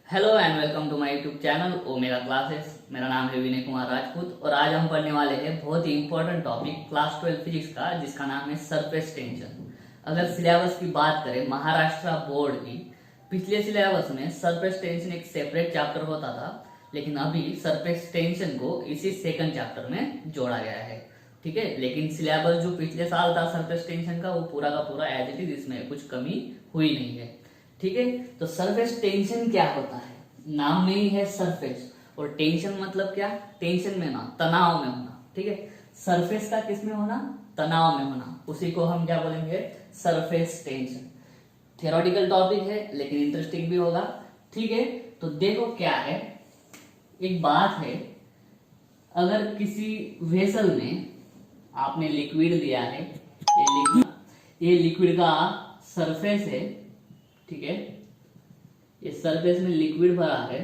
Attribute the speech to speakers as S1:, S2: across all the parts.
S1: Hello and welcome to my YouTube channel Omega classes. मेरा नाम है विनय कुमार राजपूत और आज हम पढ़ने वाले हैं बहुत ही इंपॉर्टेंट टॉपिक क्लास 12 फिजिक्स का, जिसका नाम है सरफेस टेंशन। अगर सिलेबस की बात करें महाराष्ट्र बोर्ड की, पिछले सिलेबस में सरफेस टेंशन एक सेपरेट चैप्टर होता था, लेकिन अभी सरफेस टेंशन को इसी सेकंड चैप्टर में जोड़ा गया है। ठीक है, लेकिन सिलेबस जो पिछले साल था सरफेस टेंशन का, वो पूरा का पूरा एज इट इज, इसमें कुछ कमी हुई नहीं है। ठीक है, तो सरफेस टेंशन क्या होता है? नाम में ही है सरफेस, और टेंशन मतलब क्या? टेंशन में ना, तनाव में होना। ठीक है, सरफेस का किस में होना? तनाव में होना। उसी को हम क्या बोलेंगे? Surface tension. थियोरेटिकल टॉपिक है लेकिन इंटरेस्टिंग भी होगा। ठीक है, तो देखो क्या है, एक बात है, अगर किसी वेसल में आपने लिक्विड लिया है, ये लिक्विड का सरफेस है। ठीक है, ये सरफेस में लिक्विड भरा है।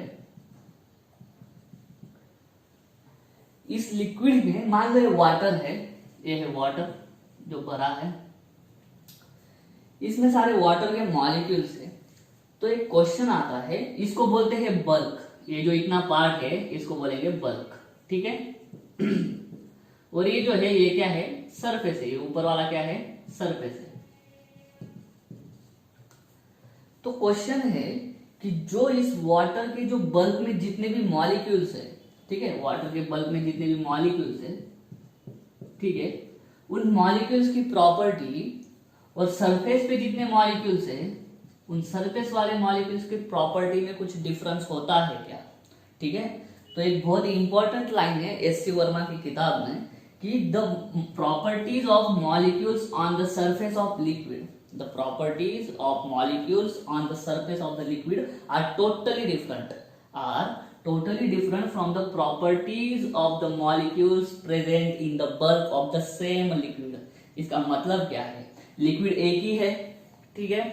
S1: इस लिक्विड में मान लो ये वाटर है, ये है वाटर जो भरा है, इसमें सारे वाटर के मॉलिक्यूल्स है। तो एक क्वेश्चन आता है, इसको बोलते हैं बल्क। ये जो इतना पार्ट है इसको बोलेंगे बल्क। ठीक है और ये जो है ये क्या है? सरफेस है। ये ऊपर वाला क्या है? सरफेस है। तो क्वेश्चन है कि जो इस वाटर के जो बल्क में जितने भी मॉलिक्यूल्स है, ठीक है, वाटर के बल्क में जितने भी मॉलिक्यूल्स है, ठीक है, उन मॉलिक्यूल्स की प्रॉपर्टी और सरफेस पे जितने मॉलिक्यूल्स है, उन सरफेस वाले मॉलिक्यूल्स की प्रॉपर्टी में कुछ डिफरेंस होता है क्या? ठीक है, तो एक बहुत ही इंपॉर्टेंट लाइन है एस सी वर्मा की किताब में कि the properties of molecules on the surface of liquid, the properties of molecules on the surface of the liquid are totally different from the properties of the molecules present in the bulk of the same liquid। इसका मतलब क्या है? Liquid एक ही है, ठीक है,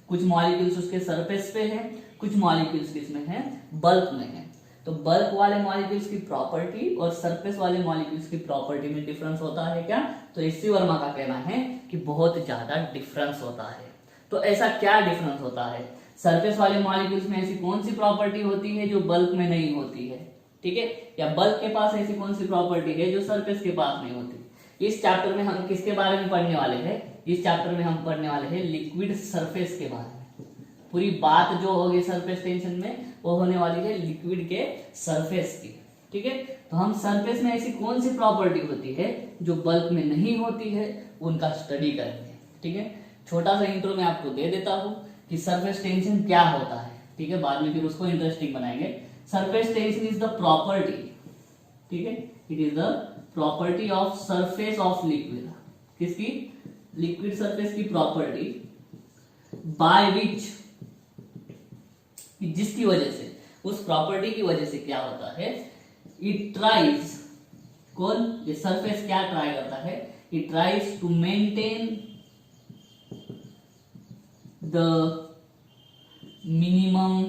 S1: कुछ molecules उसके सरफेस पे है, कुछ मॉलिक्यूल्स किसमें है? बल्क में है। तो बल्क वाले मॉलिक्यूल्स की प्रॉपर्टी और सरफेस वाले मॉलिक्यूल्स की प्रॉपर्टी में डिफरेंस होता है क्या? तो एस.सी. वर्मा का कहना है कि बहुत ज्यादा डिफरेंस होता है। तो ऐसा क्या डिफरेंस होता है? सरफेस वाले मॉलिक्यूल्स में ऐसी कौन सी प्रॉपर्टी होती है जो बल्क में नहीं होती है? ठीक है, या बल्क के पास ऐसी कौन सी प्रॉपर्टी है जो सरफेस के पास नहीं होती? इस चैप्टर में हम किसके बारे में पढ़ने वाले हैं? इस चैप्टर में हम पढ़ने वाले हैं लिक्विड सरफेस के बारे में। पूरी बात जो होगी सरफेस टेंशन में वो होने वाली है लिक्विड के सरफेस की। ठीक है, तो हम सरफेस में ऐसी कौन सी प्रॉपर्टी होती है जो बल्क में नहीं होती है, उनका स्टडी करेंगे। ठीक है, छोटा सा इंट्रो मैं आपको दे देता हूं कि सरफेस टेंशन क्या होता है। ठीक है, बाद में फिर उसको इंटरेस्टिंग बनाएंगे। Surface tension is the property, ठीक है, it is the property of surface of liquid. किसकी? लिक्विड सरफेस की प्रॉपर्टी बाय विच, जिसकी वजह से, उस प्रॉपर्टी की वजह से क्या होता है? इट ट्राइज, कौन? ये सरफेस क्या ट्राई करता है? It tries to maintain the minimum,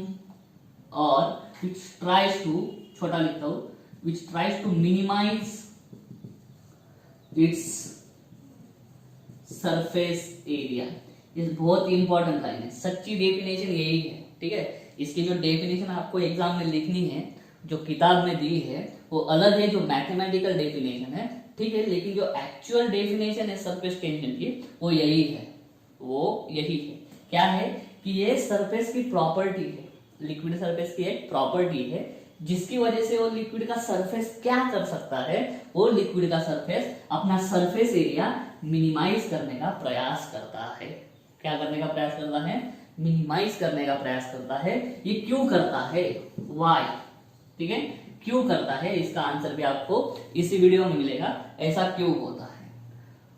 S1: और इट ट्राइज टू, छोटा लिखता हूं, which tries to minimize its surface area. ये बहुत इंपॉर्टेंट लाइन है, सच्ची डेफिनेशन यही है। ठीक है, इसकी जो डेफिनेशन आपको एग्जाम में लिखनी है, जो किताब में दी है, वो अलग है, जो मैथमेटिकल डेफिनेशन है। ठीक है, लेकिन जो एक्चुअल डेफिनेशन है सरफेस टेंशन की, वो यही है, वो यही है। क्या है कि ये सरफेस की प्रॉपर्टी है, लिक्विड सरफेस की एक प्रॉपर्टी है, जिसकी वजह से वो लिक्विड का सरफेस क्या कर सकता है? वो लिक्विड का सरफेस अपना सरफेस एरिया मिनिमाइज करने का प्रयास करता है। क्या करने का प्रयास करता है? मिनिमाइज करने का प्रयास करता है। ये क्यों करता है? वाई? ठीक है, क्यों करता है, इसका आंसर भी आपको इसी वीडियो में मिलेगा, ऐसा क्यों होता है।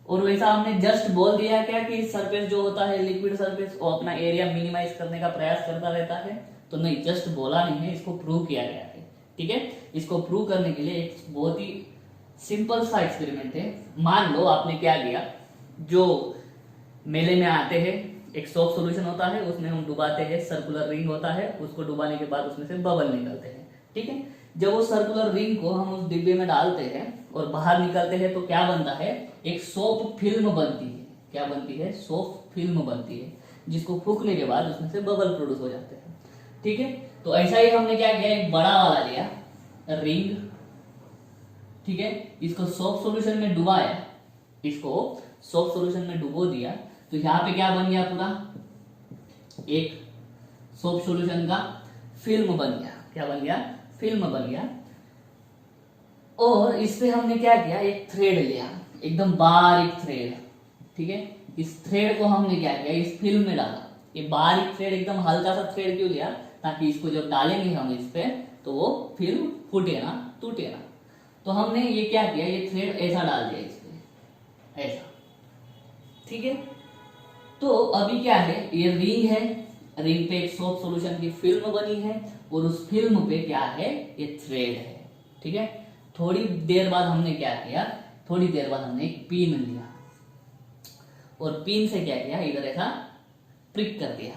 S1: और वैसा हमने जस्ट बोल दिया क्या कि सरफेस जो होता है लिक्विड सरफेस, वो अपना एरिया मिनिमाइज करने का प्रयास करता रहता है? तो नहीं, जस्ट बोला नहीं है, इसको प्रूव किया गया है। ठीक है, इसको प्रूव करने के लिए एक बहुत ही सिंपल सा एक्सपेरिमेंट है। मान लो आपने क्या किया, जो मेले में आते हैं, एक सोप सॉल्यूशन होता है, उसमें हम डुबाते हैं, सर्कुलर रिंग होता है, उसको डुबाने के बाद उसमें से बबल निकलते हैं। ठीक है, जब वो सर्कुलर रिंग को हम उस डिब्बे में डालते हैं और बाहर निकलते हैं, तो क्या बनता है? एक सोप फिल्म बनती है। क्या बनती है? सोप फिल्म बनती है, जिसको फूकने के बाद उसमें से बबल प्रोड्यूस हो जाते हैं। ठीक है। तो ऐसा ही हमने क्या किया, एक बड़ा वाला लिया रिंग, ठीक है, इसको सोप सॉल्यूशन में डुबाया, इसको सोप सॉल्यूशन में डुबो दिया, तो यहाँ पे क्या बन गया, पूरा एक सोप सॉल्यूशन का फिल्म बन गया। क्या बन गया, फिल्म बन गया। और इस पे हमने क्या किया, एक थ्रेड लिया, एकदम बारीक थ्रेड, ठीक है। इस थ्रेड को हमने क्या किया, इस फिल्म में डाला। ये बारीक थ्रेड, एकदम हल्का सा थ्रेड क्यों लिया, ताकि इसको जब डालेंगे हम इस पे तो वो फिल्म फूटे ना, टूटे ना। तो हमने ये क्या किया, ये थ्रेड ऐसा डाल दिया इस पे, ऐसा, ठीक है। तो अभी क्या है, ये रिंग है, रिंग पे एक सोप सॉल्यूशन की फिल्म बनी है, और उस फिल्म पे क्या है, ये थ्रेड है, ठीक है। थोड़ी देर बाद हमने क्या किया, थोड़ी देर बाद हमने एक पिन लिया, और पिन से क्या किया, इधर ऐसा प्रिक कर दिया,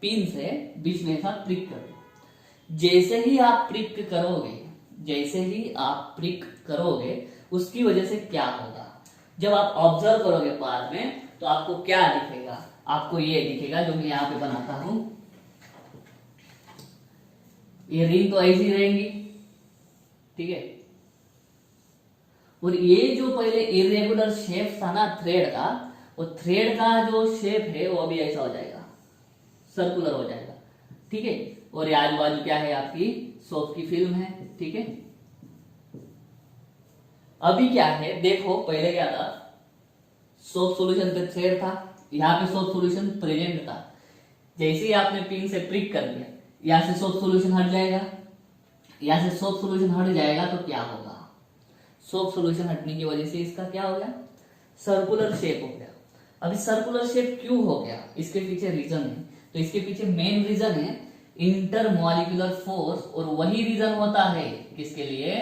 S1: पिन से बीच में ऐसा प्रिक कर दिया। जैसे ही आप प्रिक करोगे, जैसे ही आप प्रिक करोगे, उसकी वजह से क्या होगा, जब आप ऑब्जर्व करोगे बाद में, तो आपको क्या दिखेगा, आपको ये दिखेगा जो मैं यहाँ पे बनाता हूं। ये रिंग तो ऐसी रहेंगी, ठीक है, और ये जो पहले इरेगुलर शेप था ना थ्रेड का, वो थ्रेड का जो शेप है वो अभी ऐसा हो जाएगा, सर्कुलर हो जाएगा, ठीक है। और ये आजू बाजू क्या है, आपकी सोप की फिल्म है, ठीक है। अभी क्या है, देखो पहले क्या था, सोप सॉल्यूशन पे थ्रेड था, यहाँ पे सोप सॉल्यूशन प्रेजेंट था। जैसे ही आपने पिन से प्रिक कर दिया, यहाँ से सोप सॉल्यूशन हट जाएगा, यहाँ से सोप सॉल्यूशन हट जाएगा, तो क्या होगा, सोप सॉल्यूशन हटने की वजह से इसका क्या हो गया, सर्कुलर शेप हो गया। अभी सर्कुलर शेप क्यों हो गया, इसके पीछे रीजन है। तो इसके पीछे मेन रीजन है इंटरमॉलिक्यूलर फोर्स, और वही रीजन होता है किसके लिए,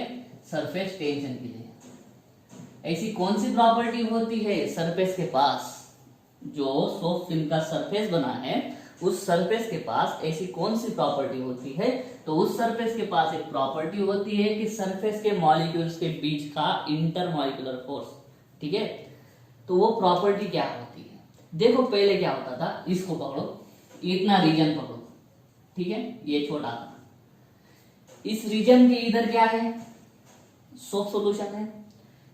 S1: सरफेस टेंशन के लिए। ऐसी कौन सी प्रॉपर्टी होती है सरफेस के पास, जो सोप फिल्म का सरफेस बना है, उस सरफेस के पास ऐसी कौन सी प्रॉपर्टी होती है, तो उस सरफेस के पास एक प्रॉपर्टी होती है कि सरफेस के मॉलिक्यूल्स के बीच का इंटरमॉलिक्यूलर फोर्स, ठीक है। तो वो प्रॉपर्टी क्या होती है, देखो पहले क्या होता था, इसको पकड़ो, इतना रीजन पकड़ो, ठीक है, ये छोटा था, इस रीजन के इधर क्या है, सोप सॉल्यूशन है,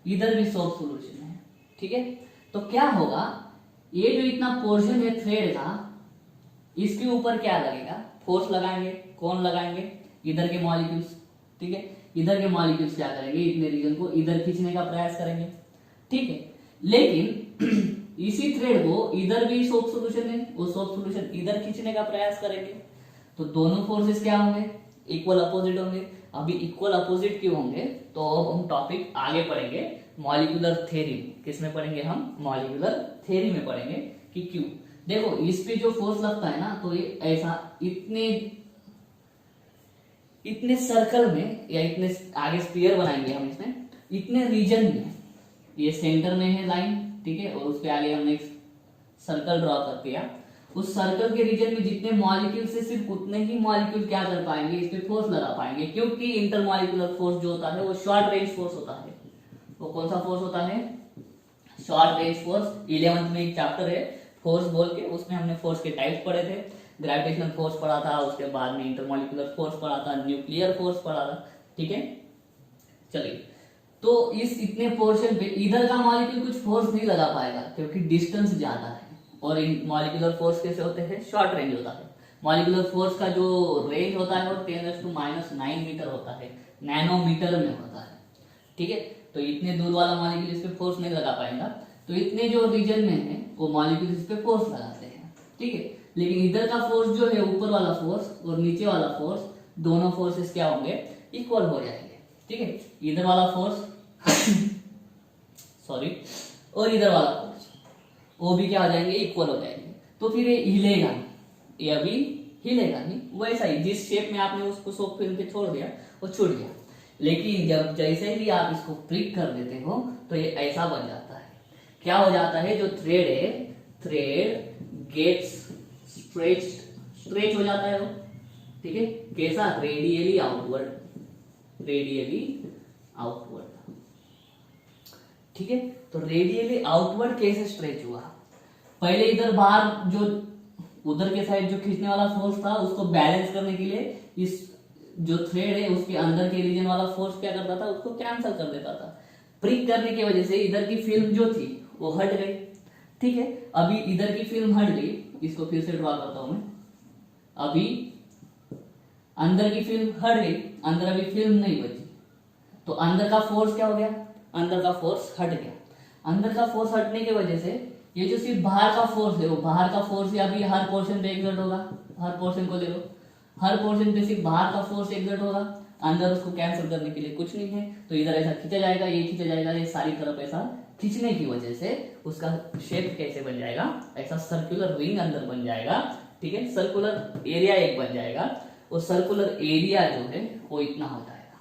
S1: इधर भी सोप सॉल्यूशन है, ठीक है। तो क्या होगा, ये जो इतना पोर्शन है थ्रेड का, इसके ऊपर क्या लगेगा, फोर्स लगाएंगे, कौन लगाएंगे, इधर के मॉलिक्यूल्स, ठीक है। इधर के मॉलिक्यूल्स क्या करेंगे, इतने रीजन को इधर खींचने का प्रयास करेंगे, ठीक है। लेकिन इसी थ्रेड को इधर भी सोप सॉल्यूशन है, वो सोप सॉल्यूशन इधर खींचने का प्रयास करेंगे, तो दोनों फोर्सेस क्या होंगे, इक्वल अपोजिट होंगे। अभी इक्वल अपोजिट क्यों होंगे, तो अब हम टॉपिक आगे पढ़ेंगे मॉलिक्यूलर थ्योरी, किसमें पढ़ेंगे हम, मॉलिक्यूलर थ्योरी में पढ़ेंगे कि क्यों। देखो इस पे जो फोर्स लगता है ना, तो ये ऐसा इतने सर्कल में, या इतने आगे स्फीयर बनाएंगे हम इसमें, इतने रीजन में, ये सेंटर में है लाइन, ठीक है, और उसके आगे हमने एक सर्कल ड्रॉ कर दिया। उस सर्कल के रीजन में जितने मॉलिक्यूल से सिर्फ उतने ही मॉलिक्यूल क्या कर पाएंगे, इस पे फोर्स लगा पाएंगे, क्योंकि इंटरमॉलिक्यूलर फोर्स जो होता है वो शॉर्ट रेंज फोर्स होता है। वो कौन सा फोर्स होता है, शॉर्ट रेंज फोर्स। 11th में एक चैप्टर है फोर्स बोल के, उसमें हमने फोर्स के टाइप्स पढ़े थे, ग्रेविटेशनल फोर्स पढ़ा था, उसके बाद में इंटरमॉलिक्यूलर फोर्स पढ़ा था, न्यूक्लियर फोर्स पढ़ा था, ठीक है। चलिए, तो इस इतने पोर्शन पे इधर का मॉलिक्यूल कुछ फोर्स नहीं लगा पाएगा, क्योंकि डिस्टेंस ज्यादा है, और मॉलिक्यूलर फोर्स कैसे होते हैं, शॉर्ट रेंज होता है। मॉलिक्यूलर फोर्स का जो रेंज होता है वो 10⁻⁹ मीटर होता है, नैनोमीटर में होता है, ठीक है। तो इतने दूर वाला मॉलिक्यूल इस पे फोर्स नहीं लगा पाएगा, तो इतने जो रीजन में है वो मॉलिक्यूल इस पे फोर्स लगाते हैं, ठीक है। लेकिन इधर का फोर्स जो है, ऊपर वाला फोर्स और नीचे वाला फोर्स, दोनों फोर्सेस क्या होंगे, इक्वल हो जाएंगे, ठीक है। इधर वाला फोर्स सॉरी, और इधर वाला फोर्स वो भी क्या हो जाएंगे, इक्वल हो जाएंगे। तो फिर ये हिलेगा, ये अभी हिलेगा नहीं, वैसा ही जिस शेप में आपने उसको सोप फिल्म पे छोड़ दिया वो छूट गया। लेकिन जब जैसे ही आप इसको प्रिक कर देते हो, तो ये ऐसा बन जाता है, क्या हो जाता है, जो थ्रेड है, थ्रेड गेट्स स्ट्रेच हो जाता है वो, ठीक है। कैसा, रेडियली आउटवर्ड, रेडियली आउटवर्ड, ठीक है। तो रेडियली आउटवर्ड कैसे स्ट्रेच हुआ, पहले इधर बाहर जो उधर के साइड जो खींचने वाला फोर्स था उसको बैलेंस करने के लिए इस जो थ्रेड है उसके अंदर के रीजन वाला फोर्स क्या करता था, उसको कैंसिल कर देता था। प्रिक करने की वजह से इधर की फिल्म जो थी वो हट गई। ठीक है, अभी इधर की फिल्म हट गई, इसको फिर से ड्रॉ करता हूं मैं। अभी अंदर की फिल्म हट गई, अंदर अभी फिल्म नहीं बची, तो अंदर का फोर्स क्या हो गया, अंदर का फोर्स हट गया। अंदर का फोर्स हटने की वजह से ये जो सिर्फ बाहर का फोर्स है, वो बाहर का फोर्स ही अभी हर पोर्शन पे एक्सर्ट होगा। हर पोर्शन को ले लो, हर पोर्शन पे सिर्फ बाहर का फोर्स एक्सर्ट होगा, अंदर उसको कैंसिल करने के लिए कुछ नहीं है, तो इधर ऐसा खींचा जाएगा, ये खींचा जाएगा, ये सारी तरफ ऐसा खींचने की वजह से उसका शेप कैसे बन जाएगा, ऐसा सर्कुलर रिंग अंदर बन जाएगा। ठीक है, सर्कुलर एरिया एक बन जाएगा, और सर्कुलर एरिया जो है वो इतना हो जाएगा।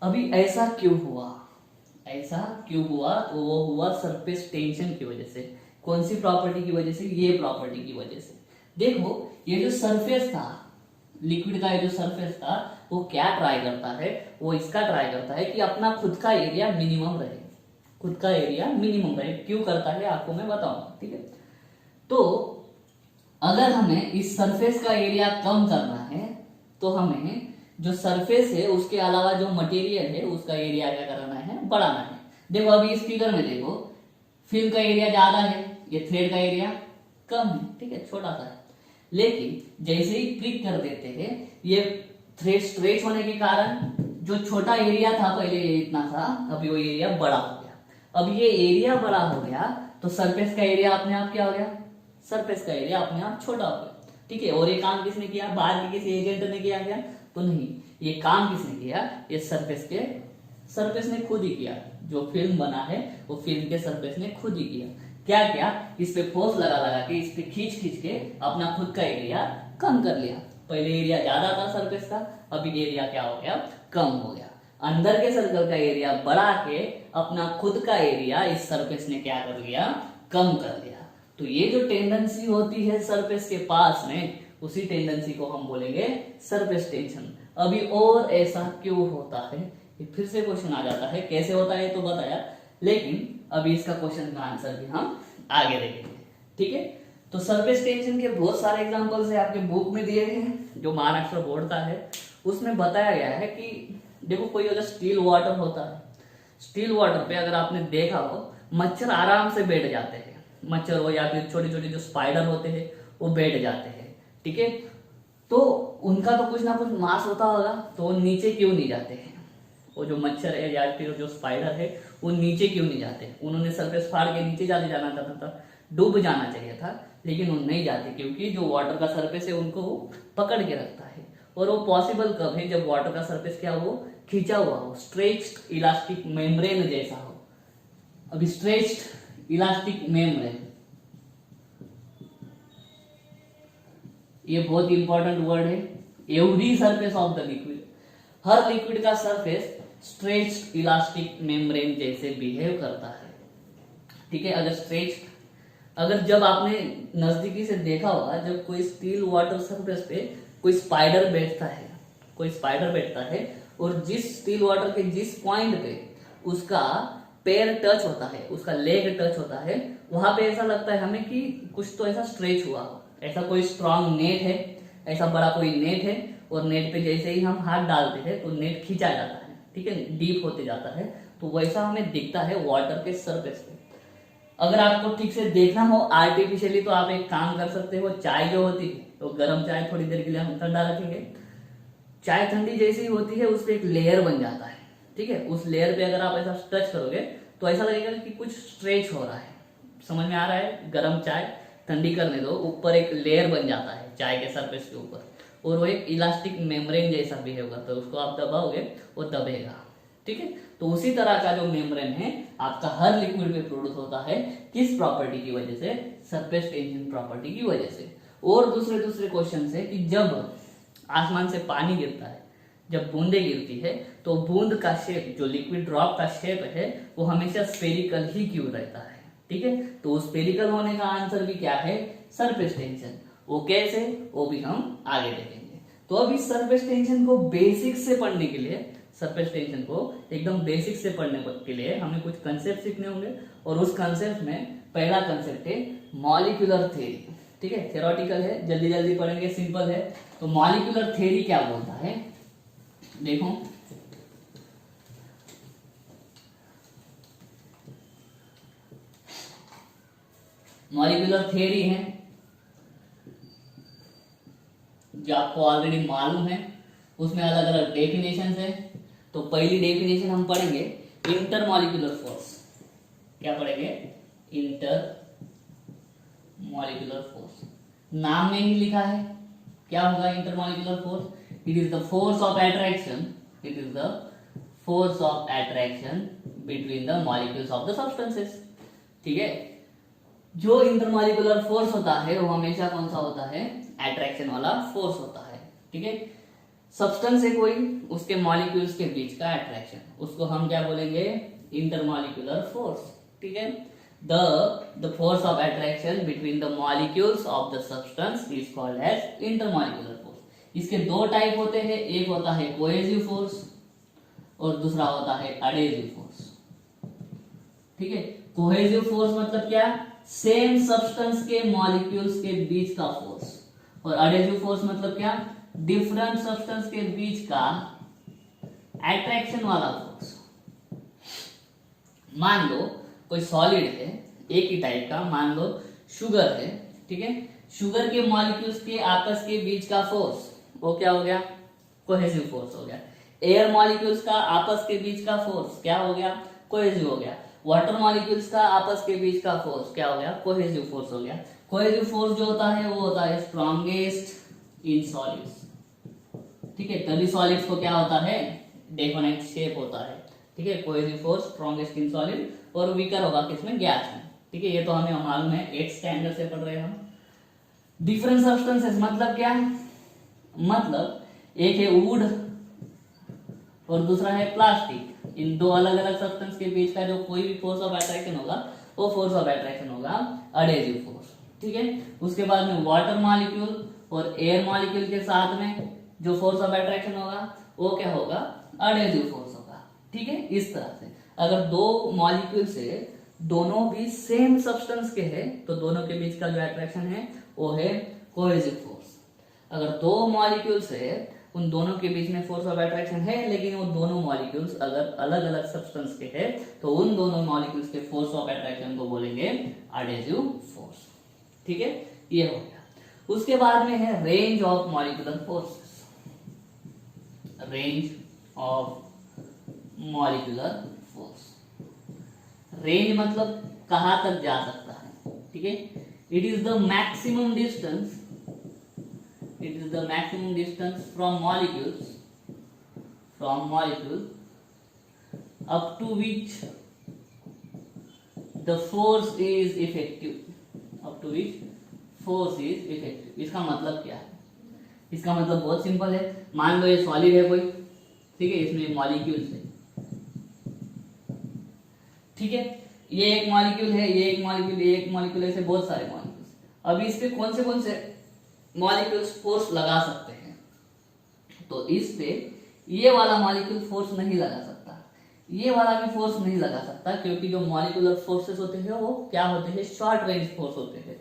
S1: अभी ऐसा क्यों हुआ, ऐसा क्यों हुआ, तो वो हुआ सरफेस टेंशन की वजह से। कौन सी प्रॉपर्टी की वजह से, ये प्रॉपर्टी की वजह से। देखो ये जो सरफेस था, लिक्विड का ये जो सरफेस था, वो क्या ट्राई करता है, वो इसका ट्राई करता है कि अपना खुद का एरिया मिनिमम रहे, खुद का एरिया मिनिमम रहे। क्यों करता है आपको मैं बताऊंगा। ठीक है, तो अगर हमें इस सरफेस का एरिया कम करना है तो हमें जो सरफेस है उसके अलावा जो मटेरियल है उसका एरिया क्या कराना है, बढ़ाना है। देखो अभी इस फिगर में देखो, फिल्म का एरिया ज्यादा है, ये थ्रेड का एरिया कम है। ठीक है, छोटा सा है, लेकिन जैसे ही प्रिक कर देते हैं, ये थ्रेड स्ट्रेच होने के कारण जो छोटा एरिया था पहले ये इतना था, अभी वो एरिया बड़ा हो गया। अब ये एरिया बड़ा हो गया तो सरफेस का एरिया अपने आप क्या हो गया, सरफेस का एरिया अपने आप छोटा हो गया। ठीक है, और ये काम किसने किया, बाहर के किसी एजेंट ने किया क्या, तो नहीं, ये काम किसने किया, ये सरफेस ने खुद ही किया। जो फिल्म बना है वो फिल्म के सरफेस ने खुद ही किया। क्या क्या, इस पे फोर्स लगा लगा के, इस पे खींच खींच के अपना खुद का एरिया कम कर लिया। पहले एरिया ज्यादा था सरफेस का, अभी एरिया क्या हो गया, कम हो गया। अंदर के सर्कल का एरिया बढ़ा के अपना खुद का एरिया इस सरफेस ने क्या कर लिया, कम कर लिया। तो ये जो टेंडेंसी होती है सरफेस के पास में, उसी टेंडेंसी को हम बोलेंगे सरफेस टेंशन। अभी और ऐसा क्यों होता है, ये फिर से क्वेश्चन आ जाता है। कैसे होता है तो बताया, लेकिन अभी इसका क्वेश्चन का आंसर भी हम आगे देखेंगे। ठीक है, तो सरफेस टेंशन के बहुत सारे एग्जांपल्स है आपके बुक में दिए हैं, जो महाराष्ट्र बोर्ड का है उसमें बताया गया है कि देखो कोई अगर स्टील वाटर होता है, स्टील वाटर पे अगर आपने देखा हो, मच्छर आराम से बैठ जाते हैं, मच्छर हो या फिर छोटे छोटे जो स्पाइडर होते हैं वो बैठ जाते हैं। ठीक है, तो उनका तो कुछ ना कुछ मांस होता होगा, तो वो नीचे क्यों नहीं जाते हैं, वो जो मच्छर है या फिर जो स्पाइडर है वो नीचे क्यों नहीं जाते। उन्होंने सरफेस फाड़ के नीचे जाने जाना चाहता था, डूब जाना चाहिए था, लेकिन वो नहीं जाते, क्योंकि जो वाटर का सरफेस है उनको वो पकड़ के रखता है। और वो पॉसिबल कब है, जब वाटर का सरफेस क्या हो, खींचा हुआ हो, स्ट्रेच्ड इलास्टिक मेम्ब्रेन जैसा हो। अभी स्ट्रेच्ड इलास्टिक मेम्ब्रेन, ये बहुत इंपॉर्टेंट वर्ड है। Every surface of the liquid, her liquid का सरफेस स्ट्रेच्ड इलास्टिक मेम्ब्रेन जैसे बिहेव करता है। ठीक है, अगर स्ट्रेच्ड, अगर जब आपने नजदीकी से देखा होगा, जब कोई स्टील वाटर सरफेस पे कोई स्पाइडर बैठता है, कोई स्पाइडर बैठता है, और जिस स्टील वाटर के जिस पॉइंट पे उसका पैर टच होता है, उसका लेग टच होता है, वहां पे ऐसा लगता है हमें कि कुछ तो ऐसा स्ट्रेच हुआ हो, ऐसा कोई स्ट्रांग नेट है, ऐसा बड़ा कोई नेट है, और नेट पे जैसे ही हम हाथ डालते हैं तो नेट खींचा जाता है। ठीक है, डीप होते जाता है, तो वैसा हमें दिखता है वाटर के सरफेस पे। अगर आपको ठीक से देखना हो आर्टिफिशियली, तो आप एक काम कर सकते हो, चाय जो होती है तो गर्म चाय थोड़ी देर के लिए हम ठंडा रखेंगे, चाय ठंडी जैसी ही होती है उस पर एक लेयर बन जाता है। ठीक है, उस लेयर पे अगर आप ऐसा टच करोगे तो ऐसा लगेगा कि कुछ स्ट्रेच हो रहा है। समझ में आ रहा है, गर्म चाय ठंडी करने दो, ऊपर एक लेयर बन जाता है चाय के सरफेस के ऊपर, और वो एक इलास्टिक मेम्ब्रेन जैसा बिहेव करता है, उसको आप दबाओगे वो दबेगा। ठीक है, तो उसी तरह का जो मेम्ब्रेन है आपका हर लिक्विड में प्रोड्यूस होता है, किस प्रॉपर्टी की वजह से, सरफेस टेंशन प्रॉपर्टी की वजह से। और दूसरे क्वेश्चन है कि जब आसमान से पानी गिरता है, जब बूंदे गिरती है, तो बूंद का शेप, जो लिक्विड ड्रॉप का शेप है, वो हमेशा स्फेरिकल ही क्यों रहता है। ठीक है, तो स्फेरिकल होने का आंसर भी क्या है, सरफेस टेंशन। वो कैसे, वो भी हम आगे देखेंगे। तो अब इस सरफेस टेंशन को बेसिक से पढ़ने के लिए, सरफेस टेंशन को एकदम बेसिक से पढ़ने के लिए हमें कुछ कंसेप्ट सीखने होंगे, और उस कंसेप्ट में पहला कंसेप्ट है मॉलिक्यूलर थ्योरी। ठीक है, थ्योरेटिकल है, जल्दी जल्दी पढ़ेंगे, सिंपल है। तो मॉलिक्यूलर थ्योरी क्या बोलता है, देखो मॉलिक्यूलर थ्योरी है जो आपको ऑलरेडी मालूम है, उसमें अलग अलग डेफिनेशन है। तो पहली डेफिनेशन हम पढ़ेंगे इंटर मॉलिक्यूलर फोर्स। क्या पढ़ेंगे, इंटर मॉलिक्यूलर फोर्स, नाम में ही लिखा है क्या होगा inter molecular force, it is the force of attraction, it is the force of attraction between the molecules of the substances. ठीक है, जो इंटरमॉलिक्यूलर फोर्स होता है वो हमेशा कौन सा होता है, अट्रैक्शन वाला फोर्स होता है। ठीक है, सब्सटेंस है कोई, उसके मॉलिक्यूल्स के बीच का अट्रैक्शन, उसको हम क्या बोलेंगे, इंटरमॉलिक्यूलर फोर्स। ठीक है, the force of attraction between the molecules of the substance is called as intermolecular force। इसके दो टाइप होते हैं, एक होता है कोहेसिव फोर्स और दूसरा होता है एडहेसिव फोर्स। ठीक है, कोहेसिव फोर्स मतलब क्या, सेम सब्सटेंस के मॉलिक्यूल्स के बीच का फोर्स, और एडहेसिव फोर्स मतलब क्या, डिफरेंट सब्सटेंस के बीच का अट्रैक्शन वाला फोर्स। मान लो कोई सॉलिड है एक ही टाइप का, मान लो शुगर है, ठीक है, शुगर के मॉलिक्यूल्स के आपस के बीच का फोर्स वो क्या हो गया, कोहेसिव फोर्स हो गया। एयर मॉलिक्यूल्स का आपस के बीच का फोर्स क्या हो गया, कोहेसिव हो गया। वाटर मॉलिक्यूल्स का आपस के बीच का फोर्स क्या हो गया, कोहेसिव फोर्स हो गया। कोहेसिव फोर्स जो होता है वो होता है स्ट्रॉन्गेस्ट इन सॉलिड्स। ठीक है, तभी सॉलिड्स को क्या होता है, डेफिनेट शेप होता है। ठीक है, cohesive force strongest in solid और वीकर होगा किसमें, गैस में। ठीक है, ये तो हमें मालूम है, 8th स्टैंडर्ड से पढ़ रहे हैं हम। डिफरेंट सब्सटेंसेस मतलब क्या, मतलब एक है वुड और दूसरा है प्लास्टिक। इन दो अलग अलग सब्सटेंस के बीच का जो कोई भी फोर्स ऑफ अट्रैक्शन होगा वो फोर्स ऑफ अट्रैक्शन होगा एडहेसिव फोर्स। ठीक है, उसके बाद में वाटर मॉलिक्यूल और एयर मॉलिक्यूल के साथ में जो फोर्स ऑफ अट्रैक्शन होगा वो क्या होगा, एडहेसिव फोर्स होगा। ठीक है, इस तरह से अगर दो मॉलिक्यूल से दोनों भी सेम सब्सटेंस के हैं तो दोनों के बीच का जो अट्रैक्शन है वो है कोहेसिव फोर्स। अगर दो मॉलिक्यूल्स है उन दोनों के बीच में फोर्स ऑफ अट्रैक्शन है लेकिन वो दोनों मॉलिक्यूल्स अगर अलग अलग सब्सटेंस के हैं तो उन दोनों मॉलिक्यूल्स के फोर्स ऑफ अट्रैक्शन को बोलेंगे एडहेसिव फोर्स। ठीक है, ये हो गया। उसके बाद में है range of molecular forces. Range of molecular force, range मतलब कहां तक जा सकता है। ठीक है, it is the maximum distance, it is the maximum distance from molecules up to which the force is effective, up to which force is effective। इसका मतलब क्या है, इसका मतलब बहुत सिंपल है। मान लो ये सॉलिड है कोई, ठीक है, इसमें मॉलिक्यूल्स है। ठीक है, ये एक मॉलिक्यूल है, ये एक मॉलिक्यूल, ये एक मॉलिक्यूल, ऐसे बहुत सारे मॉलिक्यूल्स। अभी इस पे कौन से मॉलिक्यूल्स फोर्स लगा सकते हैं, तो इस पे ये वाला मॉलिक्यूल फोर्स नहीं लगा सकता, ये वाला भी फोर्स नहीं लगा सकता, क्योंकि जो मॉलिक्यूलर फोर्सेस होते हैं वो क्या होते हैं, शॉर्ट रेंज फोर्स होते हैं।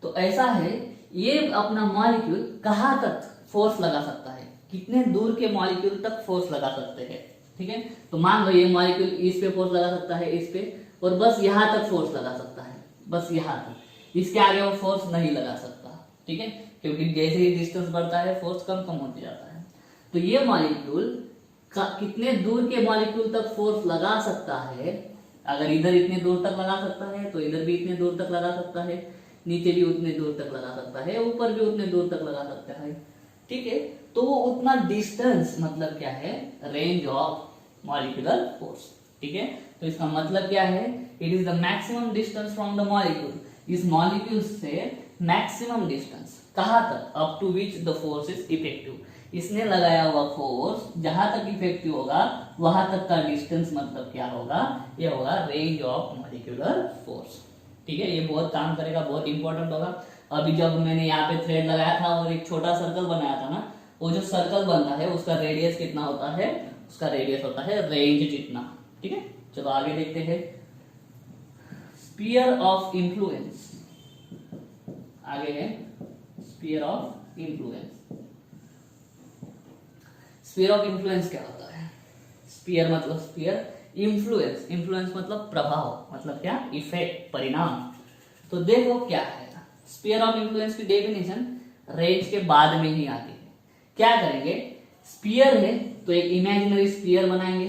S1: तो ऐसा है, ये अपना मॉलिक्यूल कहाँ तक फोर्स लगा सकता है, कितने दूर के मॉलिक्यूल तक फोर्स लगा सकते हैं। ठीक है, तो मान लो ये मॉलिक्यूल इस पे फोर्स लगा सकता है, इस पे, और बस यहाँ तक फोर्स लगा सकता है, बस यहाँ तक, इसके आगे वो फोर्स नहीं लगा सकता। ठीक है, क्योंकि जैसे ही डिस्टेंस बढ़ता है फोर्स कम होते जाता है। तो ये मॉलिक्यूल कितने दूर के मॉलिक्यूल तक फोर्स लगा सकता है, अगर इधर इतने दूर तक लगा सकता है तो इधर भी इतने दूर तक लगा सकता है, नीचे भी उतने दूर तक लगा सकता है, ऊपर भी उतने दूर तक लगा सकता है। ठीक है, तो वो उतना डिस्टेंस मतलब क्या है, रेंज ऑफ मॉलिक्यूलर फोर्स। ठीक है, तो इसका मतलब क्या है, it is the maximum distance from the molecule, इस मॉलिक्यूल से मैक्सिमम डिस्टेंस कहां तक, up to which the force is effective, इसने लगाया हुआ फोर्स जहां तक इफेक्टिव होगा वहां तक का डिस्टेंस मतलब क्या होगा, ये होगा रेंज ऑफ मॉलिक्यूलर फोर्स। ठीक है, ये बहुत काम करेगा, बहुत इंपॉर्टेंट होगा। अभी जब मैंने यहाँ पे थ्रेड लगाया था और एक छोटा सर्कल बनाया था ना, वो जो सर्कल बनता है उसका रेडियस कितना होता है, उसका रेडियस होता है रेंज जितना। ठीक है, चलो आगे देखते हैं। स्फीयर ऑफ इन्फ्लुएंस, आगे है sphere of influence. Sphere of influence क्या होता है? स्फीयर मतलब स्फीयर, इन्फ्लुएंस, इन्फ्लुएंस मतलब प्रभाव, मतलब क्या? इफेक्ट, परिणाम। तो देखो क्या है स्फीयर ऑफ इन्फ्लुएंस की डेफिनेशन रेंज के बाद में ही आती है। क्या करेंगे? स्फीयर है तो एक इमेजिनरी स्फीयर बनाएंगे,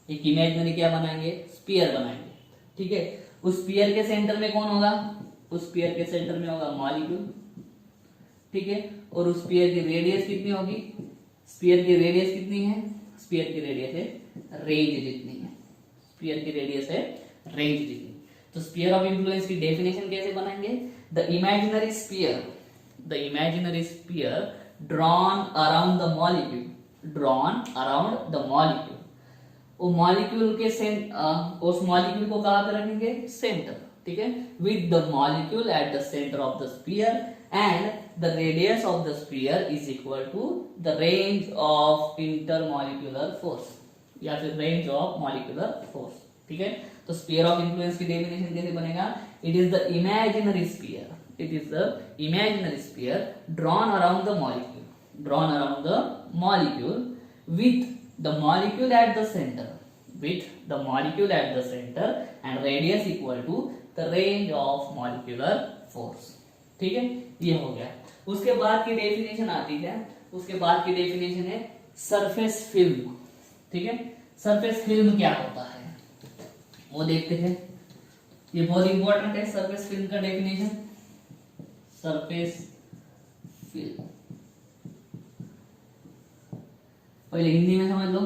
S1: एक इमेजिनरी क्या बनाएंगे? स्फीयर बनाएंगे, ठीक है। उस स्फीयर के सेंटर में कौन होगा? उस स्फीयर के सेंटर में होगा मॉलिक्यूल, ठीक है। और उस स्फीयर की रेडियस कितनी होगी? स्फीयर की रेडियस कितनी है? स्फीयर की रेडियस है रेंज जितनी है, स्फीयर की रेडियस है रेंज जितनी। तो स्फीयर ऑफ इन्फ्लुएंस की डेफिनेशन कैसे बनाएंगे? The imaginary sphere, the imaginary sphere drawn around the molecule, drawn around the molecule. वो मॉलिक्यूल के उस मॉलिक्यूल को कहां पे रखेंगे? सेंटर, ठीक है। With the molecule at the centre of the sphere and the radius of the sphere is equal to the range of intermolecular force या फिर range of molecular force, ठीक है। तो sphere of influence की definition कैसे बनेगा? It is the imaginary sphere, it is the imaginary sphere drawn around the molecule, drawn around the molecule with the molecule at the center, with the molecule at the center and radius equal to the range of molecular force, ठीक है। ये हो गया। उसके बाद की definition आती है, उसके बाद की डेफिनेशन है सरफेस फिल्म, ठीक है। सरफेस फिल्म क्या होता है वो देखते हैं, ये बहुत इंपॉर्टेंट है। सरफेस फिल्म का डेफिनेशन, सरफेस फिल्म पहले हिंदी में समझ लो।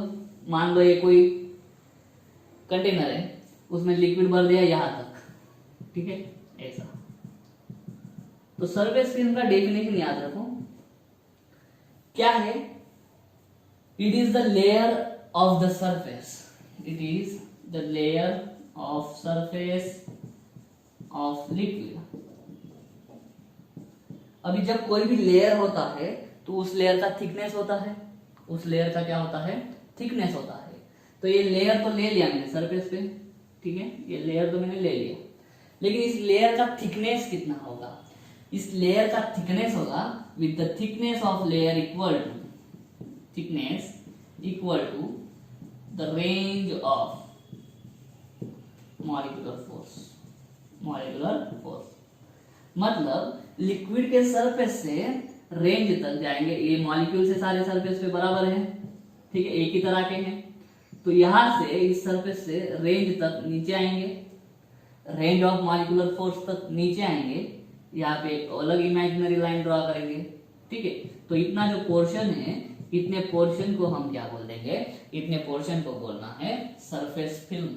S1: मान लो ये कोई कंटेनर है, उसमें लिक्विड भर दिया यहां तक, ठीक है, ऐसा। तो सरफेस फिल्म का डेफिनेशन याद रखो क्या है? It is the layer of the surface, it is the layer of surface of liquid. अभी जब कोई भी लेयर होता है तो उस लेयर का थिकनेस होता है, उस लेयर का क्या होता है? थिकनेस होता है। तो ये लेयर तो ले लिया मैंने सरफेस पे, ठीक है, ये लेयर तो मैंने ले लिया, लेकिन इस लेयर का थिकनेस कितना होगा? इस लेयर का थिकनेस होगा with the thickness of layer equal to, thickness equal to the range of molecular force, molecular force. मतलब लिक्विड के सरफेस से रेंज तक जाएंगे, ये मॉलिक्यूल से सारे सरफेस पे बराबर है, ठीक है, एक ही तरह के हैं। तो यहां से इस सरफेस से रेंज तक नीचे आएंगे, रेंज ऑफ मॉलिक्यूलर फोर्स तक नीचे आएंगे। यहाँ पे एक अलग इमेजिनरी लाइन ड्रॉ करेंगे, ठीक है। तो इतना जो पोर्शन है, इतने पोर्शन को हम क्या बोल देंगे? इतने पोर्शन को बोलना है सरफेस फिल्म।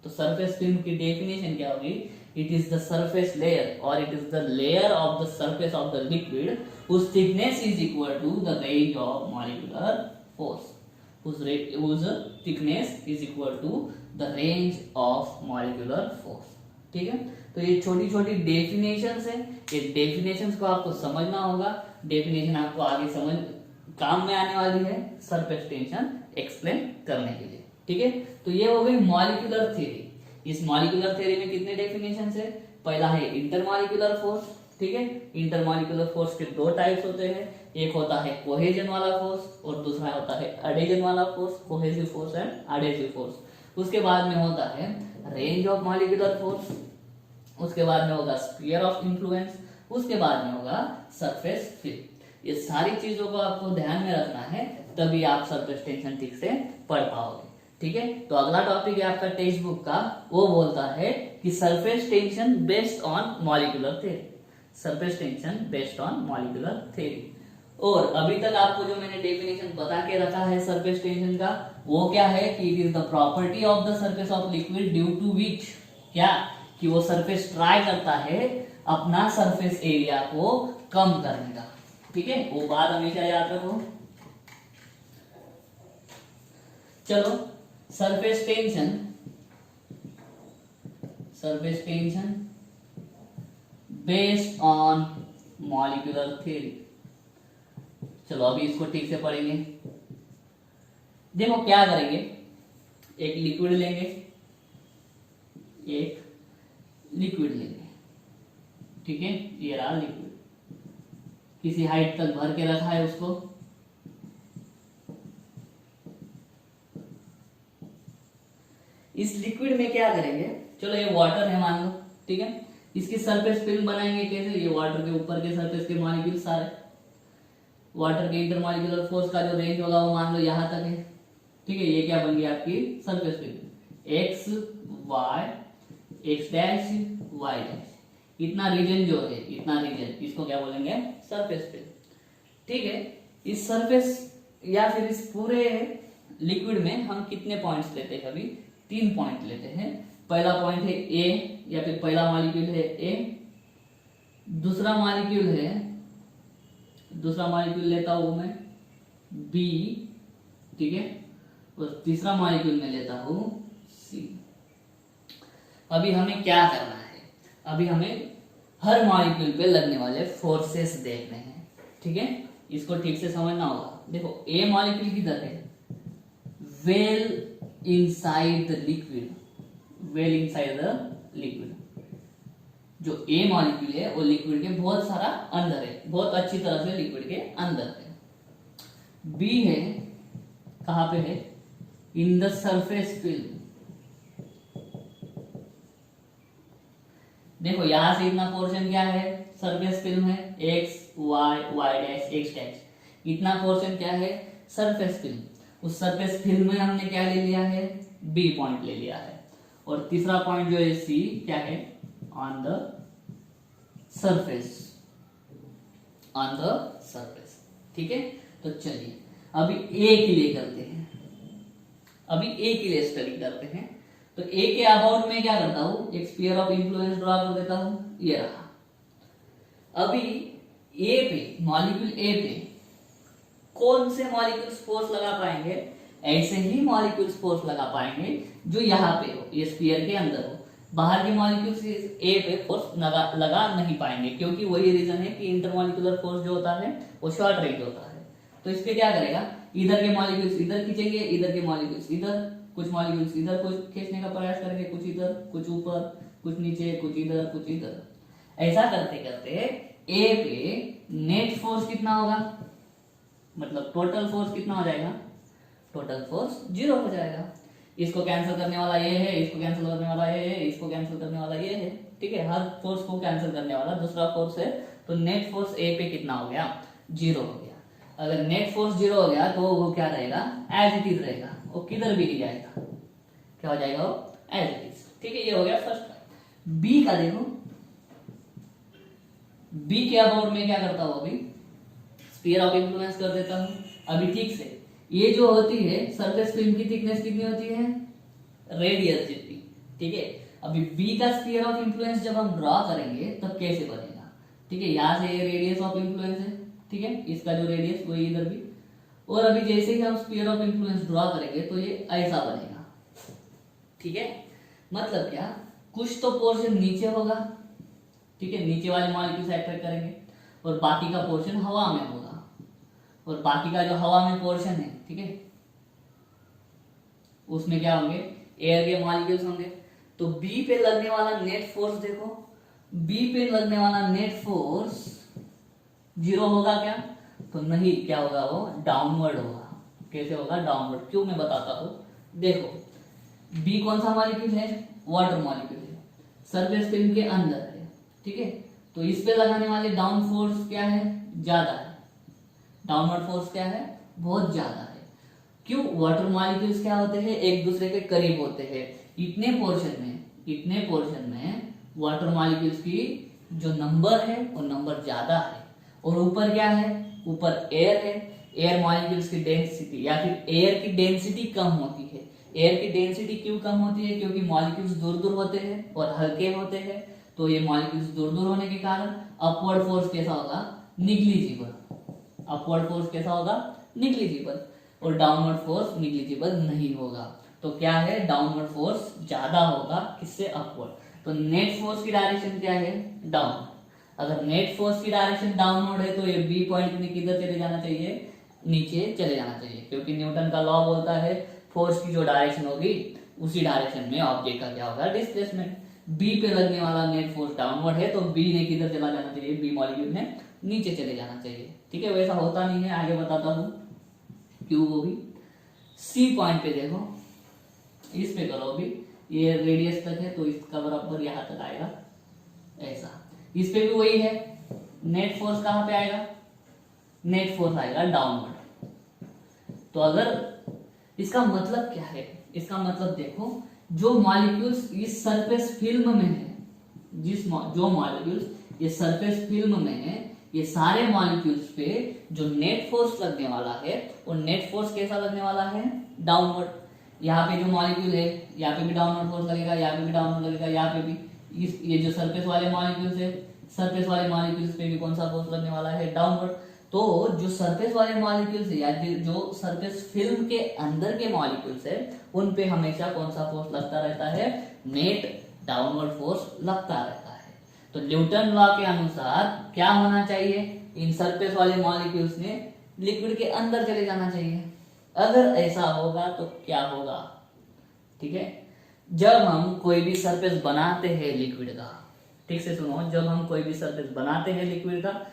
S1: तो सरफेस फिल्म की डेफिनेशन क्या होगी? It is the surface layer और it is the layer of the surface of the liquid whose thickness is equal to the range of molecular force, whose thickness is equal to the range of molecular force, ठीक है। तो ये छोटी छोटी definitions है, ये definitions को आपको समझना होगा। डेफिनेशन आपको आगे समझ काम में आने वाली है सरफेस टेंशन एक्सप्लेन करने के लिए, ठीक है। तो ये हो गई मॉलिक्यूलर थ्योरी। इस मॉलिक्यूलर थ्योरी में कितने डेफिनेशंस है? पहला है इंटरमॉलिक्यूलर फोर्स, ठीक है। इंटरमॉलिक्यूलर फोर्स के दो टाइप्स होते हैं, एक होता है कोहेजन वाला फोर्स और दूसरा होता है अडेजन वाला force, cohesive force and adhesive force. उसके बाद में होता है रेंज ऑफ मॉलिक्यूलर फोर्स, उसके बाद में होगा स्फीयर ऑफ इन्फ्लुएंस, उसके बाद में होगा सरफेस फिल्म। ये सारी चीजों को आपको ध्यान में रखना है, तभी आप सरफेस टेंशन ठीक से पढ़ पाओगे, ठीक है। तो अगला टॉपिक है आपका टेक्स्ट बुक का, वो बोलता है कि surface tension based on molecular theory, surface tension based on molecular theory. और अभी तक आपको जो मैंने डेफिनेशन बता के रखा है सरफेस टेंशन का, वो क्या है कि it is the property of the surface of liquid due to which, क्या कि वो सरफेस ट्राई करता है अपना सरफेस एरिया को कम करने का, ठीक है। वो बात हमेशा याद रखो। चलो surface tension, surface tension based on molecular theory. चलो अभी इसको ठीक से पढ़ेंगे। देखो क्या करेंगे, एक लिक्विड लेंगे, एक लिक्विड लेंगे, ठीक है, ये रहा लिक्विड, किसी हाइट तक भर के रखा है उसको। इस लिक्विड में क्या करेंगे, चलो ये वाटर है मान लो, ठीक है, इसकी सरफेस फिल्म बनाएंगे कैसे, ये वाटर के ऊपर के सरफेस के मॉलिक्यूल सारे, वाटर के इंटरमॉलिक्यूलर फोर्स का जो रेंज होगा वो मान लो यहां तक है, ठीक है। ये क्या बन गई आपकी surface film, X Y X dash Y dash, इतना रीजन जो है, इतना रीजन, इसको क्या बोलेंगे, सरफेस फिल्म, ठीक है। इस सरफेस या फिर इस पूरे लिक्विड में हम कितने पॉइंट्स लेते हैं, अभी 3 पॉइंट लेते हैं। पहला पॉइंट है ए, या फिर पहला मॉलिक्यूल है ए, दूसरा मॉलिक्यूल लेता हूं मैं बी, ठीक है, और तीसरा मॉलिक्यूल में लेता हूं सी। अभी हमें क्या करना है, अभी हमें हर मॉलिक्यूल पे लगने वाले फोर्सेस देखने हैं, ठीक है, इसको ठीक से समझना होगा। देखो ए मॉलिक्यूल किधर है, well inside the liquid, well inside the liquid. जो ए मॉलिक्यूल है वो लिक्विड के बहुत सारा अंदर है, बहुत अच्छी तरह से लिक्विड के अंदर है। बी है कहां पे है, इन द सरफेस फिल्म। देखो यहां से इतना पोर्शन क्या है, सरफेस फिल्म है, X Y Y dash X dash, इतना पोर्शन क्या है, सरफेस फिल्म। उस सरफेस फिल्म में हमने क्या ले लिया है, बी पॉइंट ले लिया है, और तीसरा पॉइंट जो है सी क्या है, on the surface, on the surface, ठीक है। तो चलिए अभी ए के लिए करते हैं, अभी ए के लिए स्टडी करते हैं। तो ए के अबाउट में क्या करता हूं, एक स्फीयर ऑफ इंफ्लुएंस ड्रॉ कर देता हूं, ये रहा। अभी ए पे, मॉलिक्यूल ए पे कौन से मॉलिक्यूल्स फोर्स लगा पाएंगे, ऐसे ही मॉलिक्यूल्स फोर्स लगा पाएंगे जो यहाँ पे हो, ये स्फीयर के अंदर हो। बाहर के मॉलिक्यूल्स ए पे फोर्स लगा नहीं पाएंगे, क्योंकि वही रीजन है कि इंटरमॉलिक्यूलर फोर्स जो होता है वो शॉर्ट रेंज होता है। तो इस पे क्या करेगा, इधर के मॉलिक्यूल्स इधर खींचेंगे, इधर के मॉलिक्यूल्स इधर, कुछ मॉलिक्यूल्स इधर कुछ खींचने का प्रयास करेंगे, कुछ इधर, कुछ ऊपर, कुछ नीचे, कुछ इधर, कुछ इधर। ऐसा करते करते ए पे नेट फोर्स कितना होगा, मतलब टोटल फोर्स कितना हो जाएगा, टोटल फोर्स 0 हो जाएगा। इसको कैंसिल करने वाला ये है, इसको कैंसिल करने वाला ये है, इसको कैंसिल करने वाला ये है, ठीक है। हर फोर्स को कैंसिल करने वाला दूसरा फोर्स है, तो नेट फोर्स ए पे कितना हो गया, 0 हो गया। अगर नेट फोर्स 0 हो गया तो वो क्या रहेगा, एज इट इज रहेगा, वो किधर भी नहीं जाएगा, क्या हो जाएगा, वो एज इट इज, ठीक है। ये हो गया फर्स्ट। बी का देखो, बी के अबाउट में क्या करता हूं, अभी स्फीयर ऑफ इंफ्लुएंस कर देता हूं। अभी ठीक से ये जो होती है सरफेस फिल्म की थिकनेस कितनी होती है, रेडियस जितनी, ठीक है। अभी बी का स्फीयर ऑफ इंफ्लुएंस जब हम ड्रॉ करेंगे तब कैसे बनेगा, ठीक है। यहां से ये रेडियस ऑफ इंफ्लुएंस है, ठीक है, इसका जो रेडियस वही इधर भी, और अभी जैसे ही हम स्फीयर ऑफ इंफ्लुएंस ड्रॉ करेंगे तो ये ऐसा बनेगा, ठीक है। मतलब क्या, कुछ तो पोर्शन नीचे होगा, ठीक है, नीचे वाले मॉलिक्यूल्स अट्रैक्ट करेंगे, और बाकी का पोर्शन हवा में होगा, और बाकी का जो हवा में पोर्शन है, ठीक है, उसमें क्या होंगे, एयर के मॉलिक्यूल्स होंगे। तो बी पे लगने वाला नेट फोर्स देखो, बी पे लगने वाला नेट फोर्स 0 होगा क्या, तो नहीं, क्या होगा, वो डाउनवर्ड होगा। कैसे होगा, डाउनवर्ड, क्यों, मैं बताता हूं। देखो बी कौन सा मॉलिक्यूल है, वाटर मॉलिक्यूल है, सरफेस फिल्म के अंदर है, ठीक है। तो इस पे लगाने वाले डाउन फोर्स क्या है, ज्यादा है, डाउनवर्ड फोर्स क्या है, बहुत ज्यादा है। क्यों, वाटर मॉलिक्यूल्स क्या होते हैं, एक दूसरे के करीब होते हैं। इतने पोर्शन में वाटर मॉलिक्यूल्स की जो नंबर है वो नंबर ज्यादा है, और ऊपर क्या है, ऊपर एयर है। एयर मॉलिक्यूल्स की डेंसिटी या फिर एयर की डेंसिटी कम होती है। एयर की डेंसिटी क्यों कम होती है, क्योंकि मॉलिक्यूल्स दूर दूर होते हैं और हल्के होते हैं। तो ये मॉलिक्यूल्स दूर दूर होने के कारण अपवर्ड फोर्स कैसा होगा, निग्लिजिबल। अपवर्ड फोर्स कैसा होगा, निग्लिजिबल, और डाउनवर्ड फोर्स निग्लिजिबल नहीं होगा। तो क्या है, डाउनवर्ड फोर्स ज्यादा होगा, किससे, अपवर्ड। तो नेट फोर्स की डायरेक्शन क्या है, डाउन। अगर नेट फोर्स की डायरेक्शन डाउनवर्ड है तो ये बी पॉइंट में किधर चले जाना चाहिए, नीचे चले जाना चाहिए, क्योंकि न्यूटन का लॉ बोलता है फोर्स की जो डायरेक्शन होगी उसी डायरेक्शन में ऑब्जेक्ट का क्या होगा, डिस्प्लेसमेंट। बी पे लगने वाला नेट फोर्स डाउनवर्ड है, तो बी ने किधर चला जाना चाहिए, बी मॉलिक्यूल ने नीचे चले जाना चाहिए। ठीक है, वैसा होता नहीं है, आगे बताता हूं क्यों। वो भी सी पॉइंट पे देखो, इस पे करो अभी, ये रेडियस तक है तो इसका बराबर यहां तक आएगा ऐसा। इस पे भी वही है, नेट फोर्स कहां पे आएगा, नेट फोर्स आएगा डाउनवर्ड। तो अगर इसका मतलब क्या है, इसका मतलब देखो, जो मॉलिक्यूल्स इस सरफेस फिल्म में है, जो मॉलिक्यूल्स ये सरफेस फिल्म में है, ये सारे मॉलिक्यूल्स पे जो नेट फोर्स लगने वाला है, वो नेट फोर्स कैसा लगने वाला है, डाउनवर्ड। यहाँ पे जो मॉलिक्यूल है, यहाँ पे भी डाउनवर्ड फोर्स लगेगा, यहाँ पे भी डाउनवर्ड लगेगा, यहाँ पे भी। ये जो सरफेस वाले मॉलिक्यूल्स है, सरफेस वाले मॉलिक्यूल्स पे भी कौन सा फोर्स लगने वाला है, डाउनवर्ड। तो जो सरफेस वाले मॉलिक्यूल्स है या जो सरफेस फिल्म के अंदर के मॉलिक्यूल्स है, उन पे हमेशा कौन सा फोर्स लगता रहता है, नेट डाउनवर्ड फोर्स लगता रहता है। तो न्यूटन लॉ के अनुसार क्या होना चाहिए, इन सरफेस वाले मॉलिक्यूल्स ने लिक्विड के अंदर चले जाना चाहिए। अगर ऐसा होगा तो क्या होगा, ठीक है, जब हम कोई भी सरफेस बनाते हैं लिक्विड का, ठीक से सुनो, जब हम कोई भी सरफेस बनाते हैं लिक्विड का,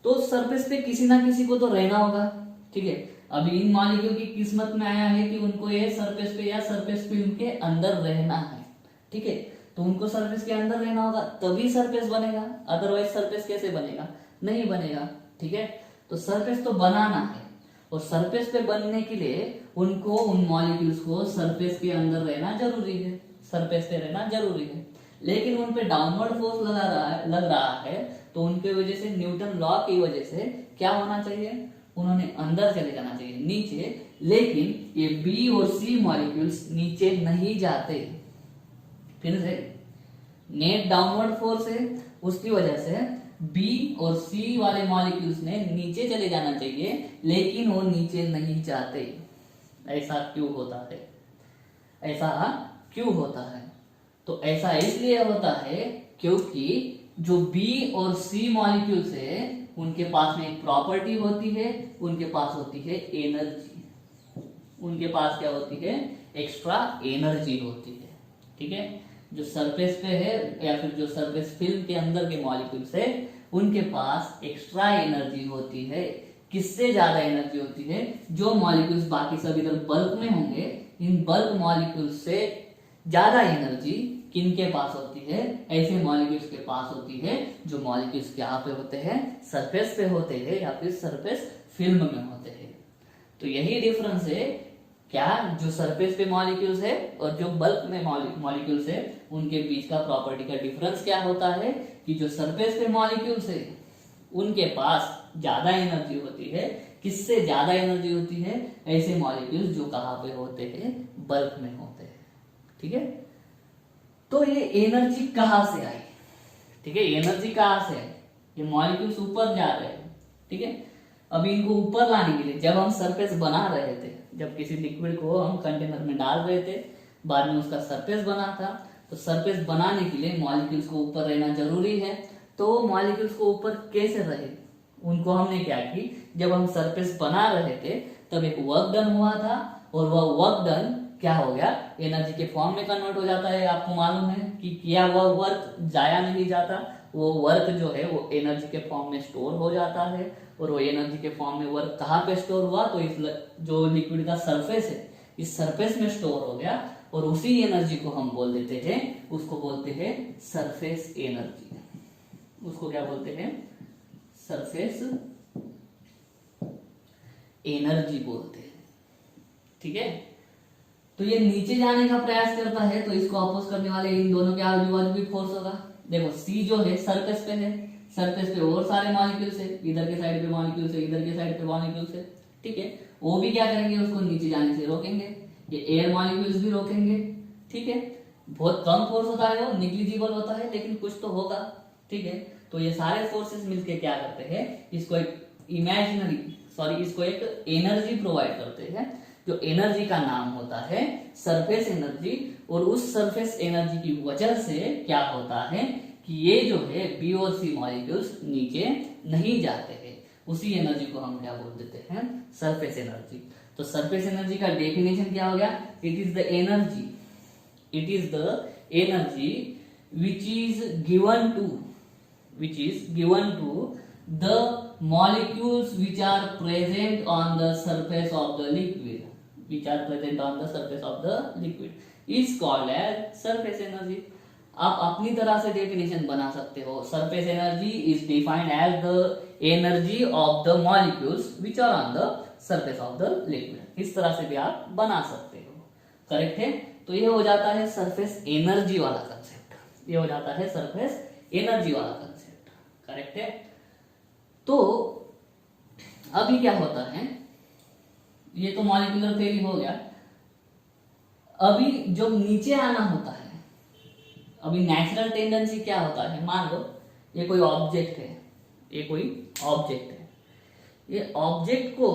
S1: तो सरफेस पे किसी ना किसी को तो रहना होगा। ठीक है, अभी इन मॉलिक्यूल की किस्मत में आया है कि उनको ये सरफेस पे या सरफेस फिल्म के अंदर रहना है। ठीक है, तो उनको सरफेस के अंदर रहना होगा, तभी सरफेस बनेगा, अदरवाइज सरफेस कैसे बनेगा, नहीं बनेगा। ठीक है, तो सरफेस तो बनाना है, और सरफेस पे बनने के लिए उनको, उन मॉलिक्यूल्स को सरफेस के अंदर रहना जरूरी है, सरफेस पे रहना जरूरी है। लेकिन उन पे डाउनवर्ड फोर्स लग रहा है, तो उनके वजह से, न्यूटन लॉ की वजह से क्या होना चाहिए, उन्होंने अंदर चले जाना चाहिए, नीचे। लेकिन ये बी और सी मॉलिक्यूल्स नीचे नहीं जाते। फिर से, नेट डाउनवर्ड फोर्स है, उसकी वजह से बी और सी वाले मॉलिक्यूल्स ने नीचे चले जाना चाहिए, लेकिन वो नीचे नहीं जाते। ऐसा क्यों होता है, ऐसा क्यों होता है, तो ऐसा इसलिए होता है क्योंकि जो बी और सी मॉलिक्यूल्स है, उनके पास में एक प्रॉपर्टी होती है, उनके पास होती है एनर्जी। उनके पास क्या होती है, एक्स्ट्रा एनर्जी होती है। ठीक है, जो सरफेस पे है या फिर जो सरफेस फिल्म के अंदर के मॉलिक्यूल्स है, उनके पास एक्स्ट्रा एनर्जी होती है। किससे ज्यादा एनर्जी होती है, जो मॉलिक्यूल्स बाकी सब इधर बल्क में होंगे, इन बल्क मॉलिक्यूल्स से ज्यादा एनर्जी किनके पास होती है, ऐसे मॉलिक्यूल्स के पास होती है जो मॉलिक्यूल्स यहाँ पे होते हैं, सरफेस पे होते हैं या फिर सरफेस फिल्म में होते हैं। तो यही डिफरेंस है, क्या जो सरफेस पे मॉलिक्यूल्स है और जो बल्क में मॉलिक्यूल्स है, उनके बीच का प्रॉपर्टी का डिफरेंस क्या होता है कि जो सरफेस पे मॉलिक्यूल्स है, उनके पास ज्यादा एनर्जी होती है। किससे ज्यादा एनर्जी होती है, ऐसे मॉलिक्यूल्स जो कहाँ पे होते हैं, बल्क में होते हैं। ठीक है, तो ये एनर्जी कहां से आई, ठीक है, एनर्जी कहां से आई, ये मॉलिक्यूल्स ऊपर जा रहे हैं। ठीक है, अभी इनको ऊपर लाने के लिए जब हम सरफेस बना रहे थे, जब किसी लिक्विड को हम कंटेनर में डाल रहे थे, बाद में उसका सरफेस बना था, तो सरफेस बनाने के लिए मॉलिक्यूल्स को ऊपर रहना जरूरी है। तो मॉलिक्यूल्स को ऊपर कैसे रहे, उनको हमने क्या की, जब हम सरफेस बना रहे थे तब एक वर्क डन हुआ था, और वह वर्क डन क्या हो गया, एनर्जी के फॉर्म में कन्वर्ट हो जाता है। आपको मालूम है कि किया हुआ वर्क जाया नहीं जाता, वो वर्क जो है वो एनर्जी के फॉर्म में स्टोर हो जाता है। और वो एनर्जी के फॉर्म में वर्क कहाँ पे स्टोर हुआ, तो इस जो लिक्विड का सरफेस है, इस सरफेस में स्टोर हो गया, और उसी एनर्जी को हम बोल देते हैं, उसको बोलते हैं सरफेस एनर्जी। उसको क्या बोलते हैं, सरफेस एनर्जी बोलते हैं। ठीक है, तो ये नीचे जाने का प्रयास करता है, तो इसको अपोज करने वाले इन दोनों के आजू बाजू भी फोर्स होगा। देखो, सी जो है सरफेस पे है, सरफेस पे और सारे मॉलिक्यूल्स है, इधर के साइड पे मॉलिक्यूल्स है, इधर के साइड पे मॉलिक्यूल्स है। ठीक है, वो भी क्या करेंगे, उसको नीचे जाने से रोकेंगे, ये एयर मॉलिक्यूल्स भी रोकेंगे। ठीक है, बहुत कम फोर्स होता है, वो निग्लिजिबल होता है, लेकिन कुछ तो होगा। ठीक है, तो ये सारे फोर्सेस मिलके क्या करते हैं, इसको एक इसको एक एनर्जी प्रोवाइड करते हैं, जो एनर्जी का नाम होता है सरफेस एनर्जी। और उस सरफेस एनर्जी की वजह से क्या होता है कि ये जो है बी और सी मॉलिक्यूल्स नीचे नहीं जाते हैं। उसी एनर्जी को हम क्या बोल देते हैं, सरफेस एनर्जी। तो सरफेस एनर्जी का डेफिनेशन क्या हो गया, it is the energy which is given to the molecules which are present on the surface of the liquid is called as surface energy. आप अपनी तरह से डेफिनेशन बना सकते हो. Surface energy is defined as the energy of the molecules which are on the surface of the liquid. इस तरह से भी आप बना सकते हो. करेक्ट है. तो ये हो जाता है सरफेस एनर्जी वाला कंसेप्ट. ये हो जाता है सरफेस एनर्जी वाला कंसेप्ट. करेक्ट है. तो अभी क्या होता है, ये तो मॉलिक्यूलर थ्योरी हो गया. अभी जो नीचे आना होता है, अभी नेचुरल टेंडेंसी क्या होता है, मान लो ये कोई ऑब्जेक्ट है, ये ऑब्जेक्ट को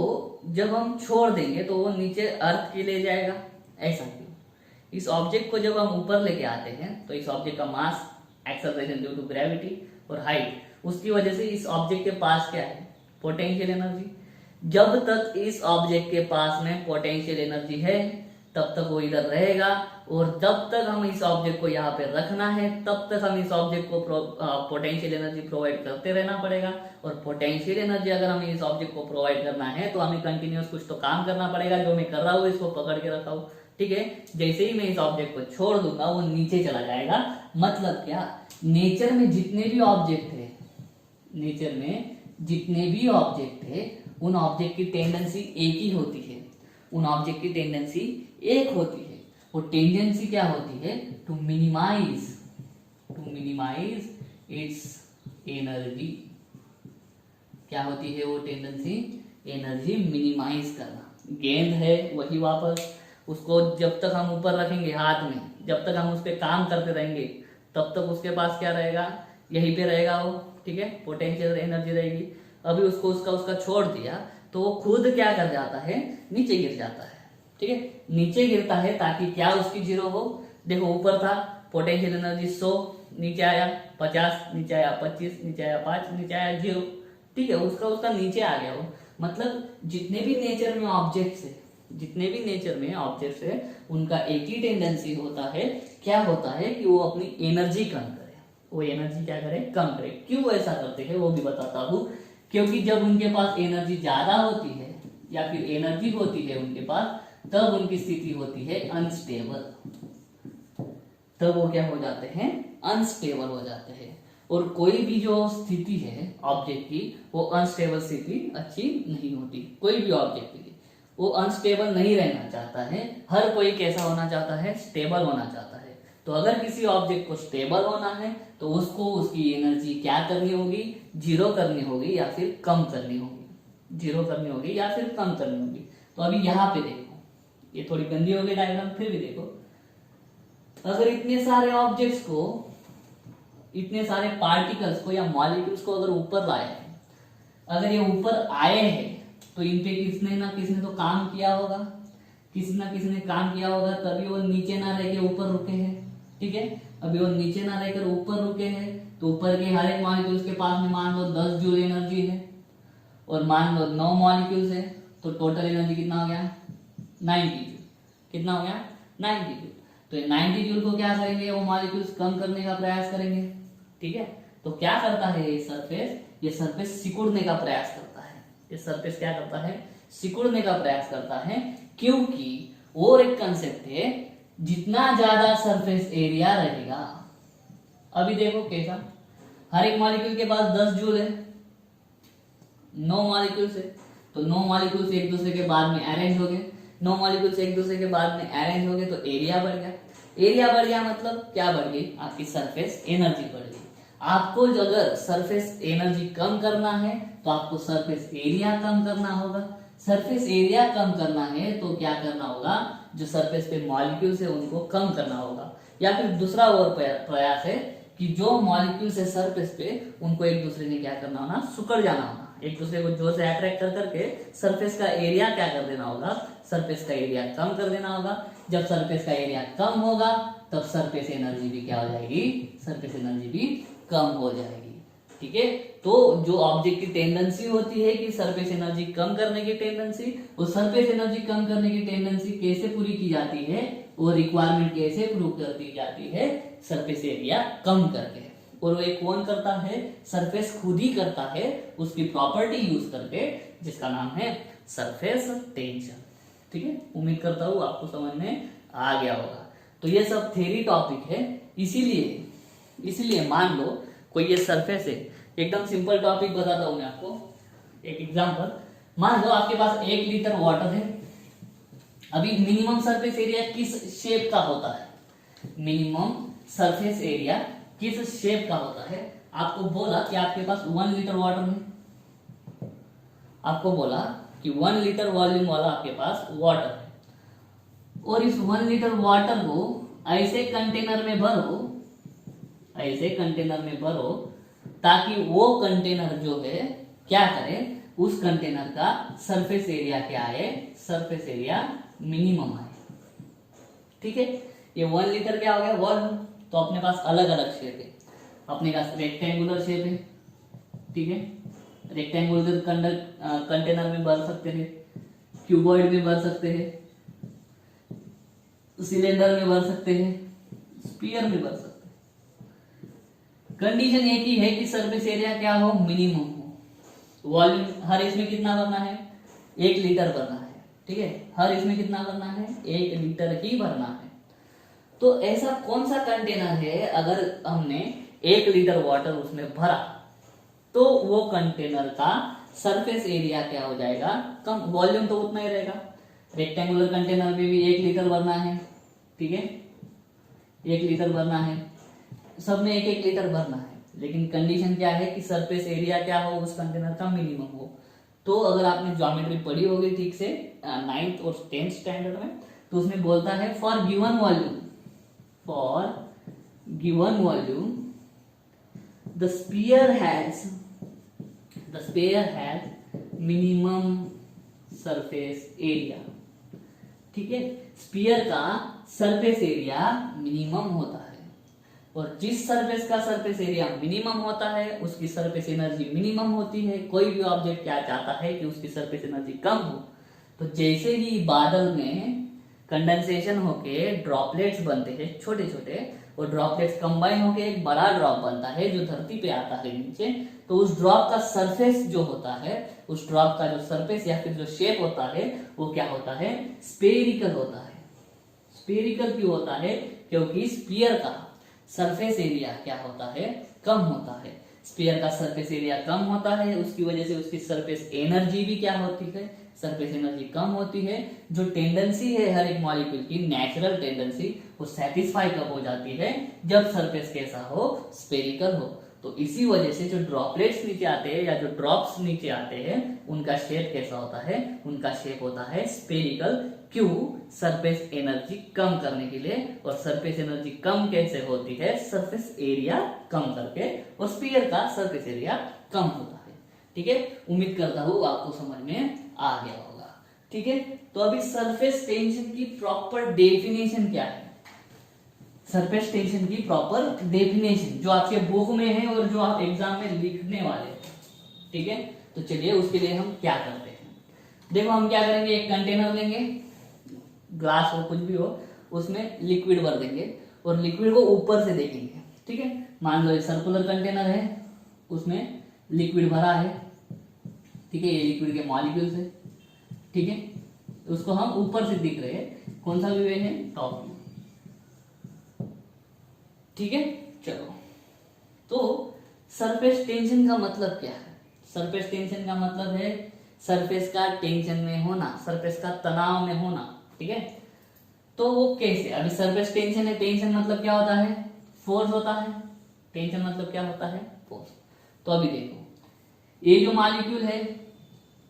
S1: जब हम छोड़ देंगे तो वो नीचे अर्थ के ले जाएगा. ऐसा क्यों? इस ऑब्जेक्ट को जब हम ऊपर लेके आते हैं तो इस ऑब्जेक्ट का मास, एक्सेलरेशन ड्यू टू ग्रेविटी और हाइट, उसकी वजह से इस ऑब्जेक्ट के पास क्या है, पोटेंशियल एनर्जी. जब तक इस ऑब्जेक्ट के पास में पोटेंशियल एनर्जी है तब तक वो इधर रहेगा, और जब तक हम इस ऑब्जेक्ट को यहाँ पे रखना है तब तक हम इस ऑब्जेक्ट को पोटेंशियल एनर्जी प्रोवाइड करते रहना पड़ेगा. और पोटेंशियल एनर्जी अगर हमें इस ऑब्जेक्ट को प्रोवाइड करना है तो हमें कंटिन्यूअस कुछ तो काम करना पड़ेगा. जो मैं कर रहा हूँ इसको पकड़ के रखा हूँ. ठीक है. जैसे ही मैं इस ऑब्जेक्ट को छोड़ दूंगा वो नीचे चला जाएगा. मतलब क्या, नेचर में जितने भी ऑब्जेक्ट है उन ऑब्जेक्ट की टेंडेंसी एक ही होती है. वो टेंडेंसी क्या होती है, टू मिनिमाइज इट्स एनर्जी. क्या होती है वो टेंडेंसी, एनर्जी मिनिमाइज करना. गेंद है वही वापस, उसको जब तक हम ऊपर रखेंगे हाथ में, जब तक हम उस पर काम करते रहेंगे तब तक उसके पास क्या रहेगा, यहीं पे रहेगा वो. ठीक है. पोटेंशियल एनर्जी रहेगी. अभी उसको उसका छोड़ दिया तो वो खुद क्या कर जाता है, नीचे गिर जाता है. ठीक है. नीचे गिरता है ताकि क्या उसकी जीरो हो. देखो ऊपर था पोटेंशियल एनर्जी 100, नीचे आया 50, नीचे आया 25, नीचे आया 5, नीचे आया 0. ठीक है. उसका नीचे आ गया वो. मतलब जितने भी नेचर में ऑब्जेक्ट्स है उनका एक ही टेंडेंसी होता है. क्या होता है कि वो अपनी एनर्जी कम करे. कम करे. क्यों ऐसा करते हैं वो भी बताता हूँ. क्योंकि जब उनके पास एनर्जी ज्यादा होती है या फिर एनर्जी होती है उनके पास, तब उनकी स्थिति होती है अनस्टेबल. तब वो क्या हो जाते हैं, अनस्टेबल हो जाते हैं. और कोई भी जो स्थिति है ऑब्जेक्ट की, वो अनस्टेबल स्थिति अच्छी नहीं होती. कोई भी ऑब्जेक्ट के लिए वो अनस्टेबल नहीं रहना चाहता है. हर कोई कैसा होना चाहता है, स्टेबल होना चाहता है. तो अगर किसी ऑब्जेक्ट को स्टेबल होना है तो उसको उसकी एनर्जी क्या करनी होगी, जीरो करनी होगी या फिर कम करनी होगी. तो अभी यहाँ पे देखो, ये थोड़ी गंदी हो गई डायग्राम, फिर भी देखो. अगर इतने सारे ऑब्जेक्ट्स को, इतने सारे पार्टिकल्स को या मॉलिक्यूल्स को अगर ऊपर लाए हैं, अगर ये ऊपर आए हैं तो इन पे किसने ना किसने तो काम किया होगा. तभी वो नीचे ना रह के ऊपर रुके हैं. ठीक है. अभी वो नीचे ना रहकर ऊपर रुके हैं तो ऊपर के हर एक मॉलिक्यूल्स के पास में मान लो 10 जूल एनर्जी है, और मान लो 9 मॉलिक्यूल्स है, तो टोटल एनर्जी कितना हो गया, 90 जूल. कितना हो गया, 90 जूल. तो 90 जूल को क्या करेंगे, वो मॉलिक्यूल्स कम करने का प्रयास करेंगे. ठीक है. तो क्या करता है ये सरफेस सिकुड़ने का प्रयास करता है. ये सरफेस क्या करता है, सिकुड़ने का प्रयास करता है. क्योंकि और एक कंसेप्ट है, जितना ज्यादा सरफेस एरिया रहेगा. अभी देखो कैसा, हर एक मॉलिक्यूल के पास 10 जूल है, 9 मॉलिक्यूल्स है, तो 9 मॉलिक्यूल्स एक दूसरे के बाद में अरेंज हो गए. 9 मॉलिक्यूल्स एक दूसरे के बाद में अरेंज हो गए तो एरिया बढ़ गया. मतलब क्या बढ़ गई, आपकी सरफेस एनर्जी बढ़ गई. आपको अगर सरफेस एनर्जी कम करना है तो आपको सरफेस एरिया कम करना होगा. सरफेस एरिया कम करना है तो क्या करना होगा, जो सरफेस पे मॉलिक्यूल्स है उनको कम करना होगा. या फिर दूसरा और प्रयास है कि जो मॉलिक्यूल्स है सरफेस पे उनको एक दूसरे ने क्या करना होना, सुकड़ जाना होना. एक दूसरे को जोर से अट्रैक्ट करके सरफेस का एरिया क्या कर देना होगा, सरफेस का एरिया कम कर देना होगा. जब सरफेस का एरिया कम होगा तब सरफेस एनर्जी भी क्या हो जाएगी, सरफेस एनर्जी भी कम हो जाएगी. ठीक है. तो जो ऑब्जेक्ट की टेंडेंसी होती है कि सरफेस एनर्जी कम करने की टेंडेंसी, वो सरफेस एनर्जी कम करने की टेंडेंसी कैसे पूरी की जाती है, वो रिक्वायरमेंट कैसे प्रूव कर दी जाती है, सरफेस एरिया कम करके। और वो एक कौन करता है, सरफेस खुद ही करता है उसकी प्रॉपर्टी यूज करके, जिसका नाम है सरफेस टेंशन। ठीक है, उम्मीद करता हूँ आपको समझ में आ गया होगा। तो ये सब थ्योरी टॉपिक है, इसीलिए मान लो कोई ये सरफेस है, एकदम सिंपल टॉपिक बताता हूं मैं आपको, एक एग्जांपल। मान लो आपके पास 1 लीटर वाटर है। अभी मिनिमम सरफेस एरिया किस शेप का होता है, मिनिमम सरफेस एरिया किस शेप का होता है? आपको बोला कि आपके पास 1 लीटर वाटर है, आपको बोला कि 1 लीटर वॉल्यूम वाला आपके पास वाटर है, और इस 1 लीटर वाटर को ऐसे कंटेनर में भरो, ऐसे कंटेनर में भरो ताकि वो कंटेनर जो है क्या करे, उस कंटेनर का सरफेस एरिया क्या आए, सरफेस एरिया मिनिमम आए। ठीक है, ये 1 लीटर क्या हो गया, वॉल्यूम। तो अपने पास अलग अलग शेप है, अपने पास रेक्टेंगुलर शेप है। ठीक है, रेक्टेंगुलर कंटेनर में भर सकते हैं, क्यूबॉइड में भर सकते हैं, सिलेंडर में भर सकते हैं, स्फीयर में भर सकते हैं। कंडीशन एक ही है कि सरफेस एरिया क्या हो, मिनिमम हो। वॉल्यूम हर इसमें कितना भरना है, 1 लीटर भरना है। ठीक है, हर इसमें कितना भरना है, 1 लीटर ही भरना है। तो ऐसा कौन सा कंटेनर है, अगर हमने 1 लीटर वाटर उसमें भरा तो वो कंटेनर का सरफेस एरिया क्या हो जाएगा, कम। वॉल्यूम तो उतना ही रहेगा। रेक्टेंगुलर कंटेनर में भी 1 लीटर भरना है। ठीक है, 1 लीटर भरना है, सब में 1-1 लीटर भरना है, लेकिन कंडीशन क्या है कि सरफेस एरिया क्या हो, उस कंटेनर का मिनिमम हो। तो अगर आपने ज्योमेट्री पढ़ी होगी ठीक से 9th और 10th स्टैंडर्ड में, तो उसमें बोलता है for given volume the sphere has minimum surface area. ठीक है, स्फीयर का सरफेस एरिया मिनिमम होता है, और जिस सरफेस का सरफेस एरिया मिनिमम होता है उसकी सरफेस एनर्जी मिनिमम होती है। कोई भी ऑब्जेक्ट क्या चाहता है कि उसकी सरफेस एनर्जी कम हो। तो जैसे ही बादल में कंडेंसेशन होके ड्रॉपलेट्स बनते हैं छोटे छोटे, और ड्रॉपलेट्स कंबाइन होके एक बड़ा ड्रॉप बनता है जो धरती पे आता है नीचे, तो उस ड्रॉप का सरफेस जो होता है, उस ड्रॉप का जो सरफेस या फिर जो शेप होता है वो क्या होता है, स्फेरिकल होता है। स्फेरिकल क्यों होता है, क्योंकि स्फीयर का सरफेस एरिया क्या होता है, कम होता है। स्फीयर का सरफेस एरिया कम होता है, उसकी वजह से उसकी सरफेस एनर्जी भी क्या होती है, सरफेस एनर्जी कम होती है। जो टेंडेंसी है हर एक मॉलिक्यूल की, नेचुरल टेंडेंसी, वो सेटिस्फाई कब हो जाती है, जब सरफेस कैसा हो, स्फेरिकल हो। तो इसी वजह से जो ड्रॉपलेट्स नीचे आते हैं या जो ड्रॉप्स नीचे आते हैं, उनका शेप कैसा होता है, उनका शेप होता है स्फेरिकल। क्यों, सरफेस एनर्जी कम करने के लिए। और सरफेस एनर्जी कम कैसे होती है, सरफेस एरिया कम करके, और स्फीयर का सरफेस एरिया कम होता है। ठीक है, उम्मीद करता हूँ आपको समझ में आ गया होगा। ठीक है, तो अभी सरफेस टेंशन की प्रॉपर डेफिनेशन क्या है, सरफेस टेंशन की प्रॉपर डेफिनेशन जो आपके बुक में है और जो आप एग्जाम में लिखने वाले। ठीक है, तो चलिए उसके लिए हम क्या करते हैं। देखो हम क्या करेंगे, एक कंटेनर लेंगे, ग्लास हो कुछ भी हो, उसमें लिक्विड भर देंगे और लिक्विड को ऊपर से देखेंगे। ठीक है, मान लो ये सर्कुलर कंटेनर है, उसमें लिक्विड भरा है। ठीक है, ये लिक्विड के मॉलिक्यूल्स है। ठीक है, उसको हम ऊपर से दिख रहे हैं, कौन सा व्यू है, टॉप व्यू। ठीक है, चलो, तो सरफेस टेंशन का मतलब क्या है, सरफेस टेंशन का मतलब है सरफेस का टेंशन में होना, सरफेस का तनाव में होना। ठीक है, तो वो कैसे, अभी सरफेस टेंशन है, टेंशन मतलब क्या होता है, फोर्स होता है। टेंशन मतलब क्या होता है, फोर्स। तो अभी देखो, ये जो मॉलिक्यूल है,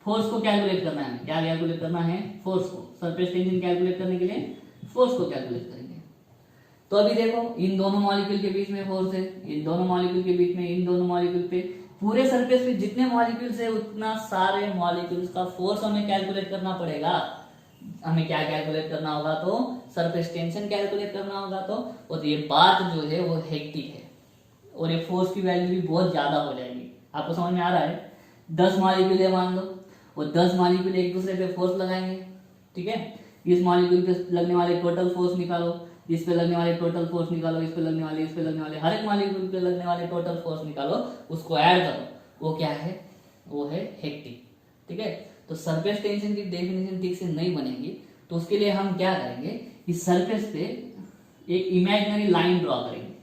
S1: फोर्स को कैलकुलेट करना है, क्या कैलकुलेट करना है, फोर्स को। सरफेस टेंशन कैलकुलेट करने के लिए फोर्स को कैलकुलेट करेंगे। तो अभी देखो, इन दोनों मॉलिक्यूल के बीच में फोर्स है, इन दोनों मॉलिक्यूल के बीच में, इन दोनों मॉलिक्यूल पे, पूरे सरफेस पे जितने मॉलिक्यूल्स है उतना सारे मॉलिक्यूल्स का फोर्स हमें कैलकुलेट करना पड़ेगा। हमें क्या कैलकुलेट करना होगा, तो सरफेस टेंशन कैलकुलेट करना होगा। तो और ये बात जो है वो हेक्टिक है, और ये फोर्स की वैल्यू भी बहुत ज्यादा हो जाएगी। आपको समझ में आ रहा है, 10 मॉलिक्यूल है मान लो, और 10 मॉलिक्यूल एक दूसरे पे फोर्स लगाएंगे। ठीक है, इस मॉलिक्यूल पे लगने वाले टोटल फोर्स निकालो, इस पे लगने वाले टोटल फोर्स निकालो, इस पे लगने वाले, इस पे लगने वाले, हर एक मॉलिक्यूल पे लगने वाले टोटल फोर्स निकालो, उसको ऐड करो, वो क्या है, वो है हेक्टिक। ठीक है, तो सरफेस टेंशन की डेफिनेशन ठीक से नहीं बनेगी, तो उसके लिए हम क्या करेंगे, इस सरफेस पे एक इमेजिनरी लाइन ड्रॉ करेंगे,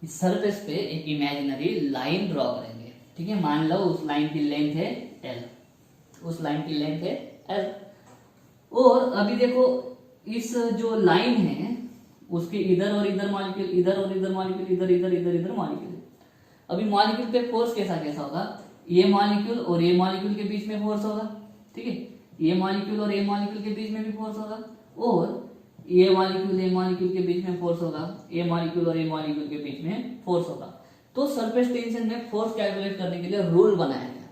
S1: इस सरफेस पे एक इमेजिनरी लाइन ड्रॉ करेंगे। ठीक है, मान लो उस लाइन की लेंथ है एल, उस लाइन की लेंथ है एल, और अभी देखो इस जो लाइन है उसके इधर और इधर मॉलिक्यूल, इधर और इधर मॉलिक्यूल, इधर इधर इधर इधर मॉलिक्यूल। अभी मॉलिक्यूल पे फोर्स कैसा कैसा होगा, ये मॉलिक्यूल और ये मॉलिक्यूल के बीच में फोर्स होगा। ठीक है, ये मॉलिक्यूल और ये मॉलिक्यूल के बीच में भी फोर्स होगा, और ये मॉलिक्यूल के बीच में फोर्स होगा, ये मॉलिक्यूल और ये मॉलिक्यूल के बीच में फोर्स होगा। तो सरफेस टेंशन में फोर्स कैलकुलेट करने के लिए रूल बनाया गया।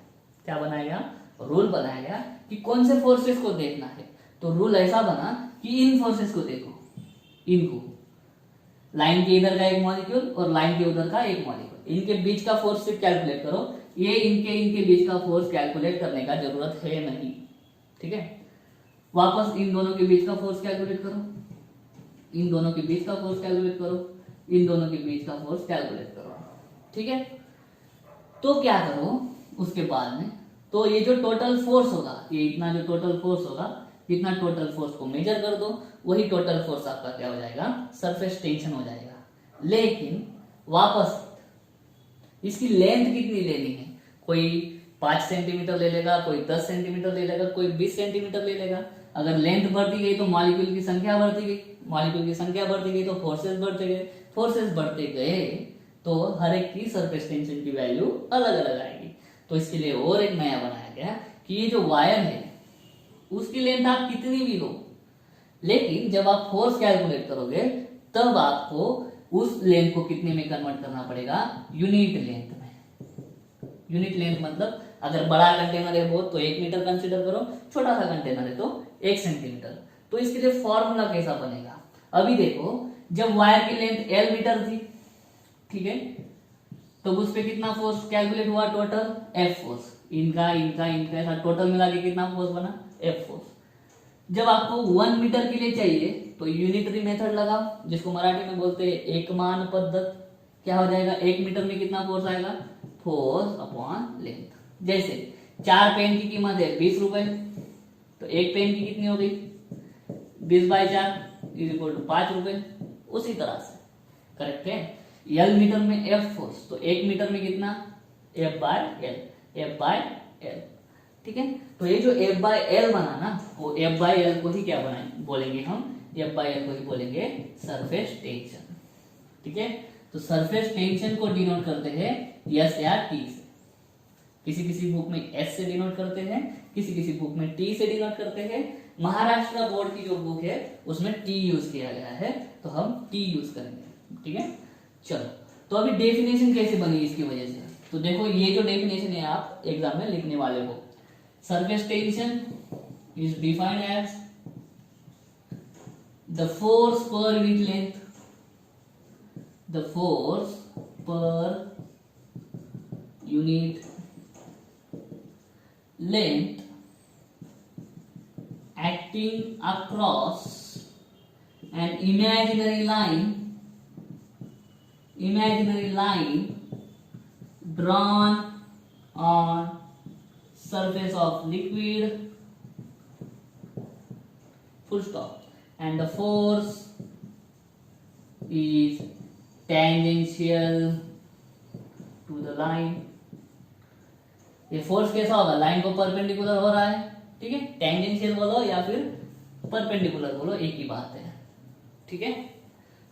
S1: क्या बनाया गया, रूल बनाया गया कि कौन से फोर्सेस को देखना है। तो रूल ऐसा बना कि इन फोर्सेस को देखो, इनको, लाइन के इधर का एक मॉलिक्यूल और लाइन के उधर का एक मॉलिक्यूल, इनके बीच का फोर्स सिर्फ कैलकुलेट करो, ये इनके बीच का फोर्स कैलकुलेट करने का जरूरत है नहीं। ठीक है, वापस इन दोनों के बीच का फोर्स कैलकुलेट करो, इन दोनों के बीच का फोर्स कैलकुलेट करो, इन दोनों के बीच का फोर्स कैलकुलेट करो। ठीक है, तो क्या करो उसके बाद में, तो ये जो टोटल फोर्स होगा, ये इतना जो टोटल फोर्स होगा, इतना टोटल फोर्स को मेजर कर दो, वही टोटल फोर्स आपका क्या हो जाएगा, सरफेस टेंशन हो जाएगा। लेकिन वापस इसकी लेंथ कितनी लेनी है, कोई 5 सेंटीमीटर ले लेगा, कोई 10 सेंटीमीटर ले लेगा, कोई 20 सेंटीमीटर ले लेगा। अगर लेंथ बढ़ती गई तो मॉलिक्यूल की संख्या बढ़ती गई, मॉलिक्यूल की संख्या बढ़ती गई तो फोर्सेस बढ़ते गए, फोर्सेस बढ़ते गए तो हर एक की सरफेस टेंशन की वैल्यू अलग अलग आएगी। तो इसके लिए और एक नया बनाया गया कि ये जो वायर है उसकी लेंथ आप कितनी भी लो, लेकिन जब आप फोर्स कैलकुलेट करोगे तब आपको उस लेंथ को कितने में कन्वर्ट करना पड़ेगा, यूनिट लेंथ में। यूनिट लेंथ मतलब अगर बड़ा कंटेनर है बहुत तो 1 मीटर कंसीडर करो, छोटा सा कंटेनर है तो 1 सेंटीमीटर। तो इसके लिए फॉर्मूला कैसा बनेगा, अभी देखो जब वायर की लेंथ L मीटर थी, ठीक है, तो उस पे कितना फोर्स कैलकुलेट हुआ, टोटल F फोर्स, इनका इनका इनका ऐसा टोटल मिला के कितना फोर्स बना, F फोर्स। जब आपको 1 मीटर के लिए चाहिए तो यूनिटरी मेथड लगाओ, जिसको मराठी में बोलते हैं एकमान पद्धत। क्या हो जाएगा, 1 मीटर में कितना फोर्स आएगा, फोर्स अपॉन लेंथ। जैसे 4 पेन की कीमत है 20 रुपए, तो एक पेन की कितनी हो गई, 20/4 इज इक्वल टू 5 रुपए। उसी तरह से करेक्ट है, L मीटर में F फोर्स, तो 1 मीटर में कितना, F/L। ठीक है, तो ये जो F/L बना ना, वो F/L को ही क्या बनाए बोलेंगे हम, F/L को ही बोलेंगे सरफेस टेंशन। ठीक है, तो सरफेस टेंशन को डिनोट करते हैं S या T से। किसी किसी बुक में S से डिनोट करते हैं, किसी किसी बुक में T से डिनोट करते हैं। महाराष्ट्र बोर्ड की जो बुक है उसमें T यूज किया गया है, तो हम T यूज करेंगे। ठीक है, चलो तो अभी डेफिनेशन कैसे बनी इसकी वजह से, तो देखो ये जो डेफिनेशन है आप एग्जाम में लिखने वाले हो, surface tension is defined as the force per unit length, the force per unit length acting across an imaginary line drawn on surface of liquid, full stop, and the force is tangential to the line. ये force कैसा होगा, line को perpendicular हो रहा है। ठीक है, tangential बोलो या फिर परपेंडिकुलर बोलो, एक ही बात है। ठीक है,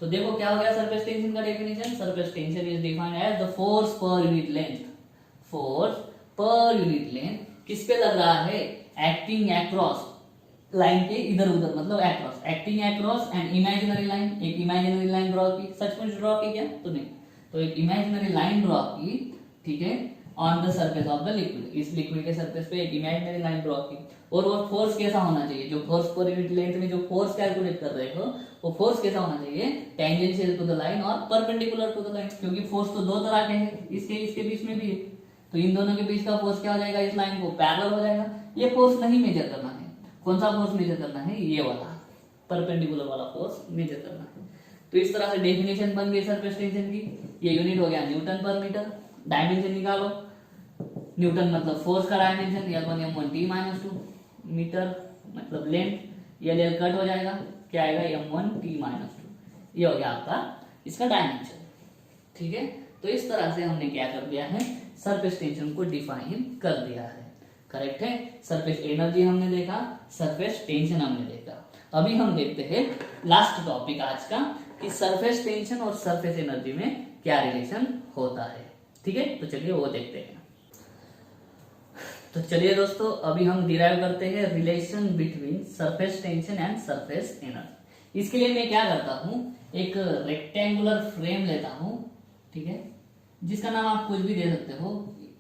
S1: तो देखो क्या हो गया सरफेस टेंशन का definition, surface tension is defined as the force per unit length, force per unit length किस पे लग रहा है, एक्टिंग अक्रॉस, लाइन के इधर उधर मतलब across, acting across an imaginary line, एक इमेजिनरी लाइन ड्रॉ की, सच में ड्रॉ की क्या, तो नहीं, तो एक इमेजिनरी लाइन ड्रॉ की। ठीक है, on the surface of the liquid, इस लिक्विड के सरफेस पे एक इमेजिनरी लाइन ड्रॉ की, और वो फोर्स कैसा होना चाहिए, जो फोर्स पर यूनिट लेंथ में जो फोर्स कैलकुलेट कर रहे हो वो फोर्स कैसा होना चाहिए, टेंजेंशियल टू द लाइन और परपेंडिकुलर टू द लाइन, क्योंकि फोर्स तो दो तरह के हैं, इसके बीच में भी है, तो इन दोनों के बीच का फोर्स क्या हो जाएगा, इस लाइन को पैरेलल हो जाएगा। ये फोर्स नहीं मेजर करना है, कौन सा फोर्स मेजर करना है, ये वाला परपेंडिकुलर वाला फोर्स मेजर करना है। तो इस तरह से डेफिनेशन बन गई सरफेस टेंशन की। ये यूनिट हो गया न्यूटन पर मीटर। डायमेंशन निकालो, न्यूटन मतलब फोर्स का dimension, L1 M1 T -2, metre मतलब लेंथ, L कट हो जाएगा, क्या आएगा M1 T -2। ये हो गया आपका इसका डायमेंशन। ठीक है, तो इस तरह से हमने क्या कर दिया है, सरफेस टेंशन को डिफाइन कर दिया है। करेक्ट है, सरफेस एनर्जी हमने देखा, सरफेस टेंशन हमने देखा। अभी हम देखते हैं लास्ट टॉपिक आज का कि सरफेस टेंशन और सरफेस एनर्जी में क्या रिलेशन होता है। ठीक है, तो चलिए वो देखते हैं। तो चलिए दोस्तों, अभी हम डिराइव करते हैं relation between surface tension and surface energy. इसके लिए मैं क्या करता हूं, एक रेक्टेंगुलर फ्रेम लेता हूं, ठीक है, जिसका नाम आप कुछ भी दे सकते हो।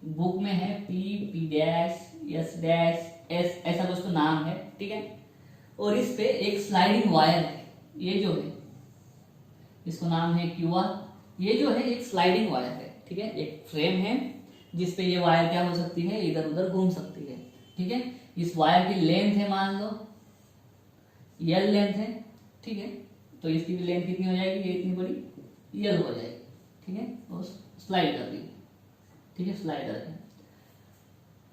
S1: बुक में है P dash S dash S, ऐसा कुछ तो नाम है, ठीक है। और इस पे एक स्लाइडिंग वायर है, ये जो है इसको नाम है QR। ये जो है एक स्लाइडिंग वायर है, ठीक है, एक फ्रेम है जिसपे ये वायर क्या हो सकती है, इधर उधर घूम सकती है। ठीक है, इस वायर की लेंथ है मान लो L लेंथ है, ठीक है, तो इसकी भी लेंथ कितनी हो जाएगी, ये इतनी बड़ी L हो जाएगी। ठीक है, और स्लाइड कर दी, ठीक है, स्लाइड कर दी।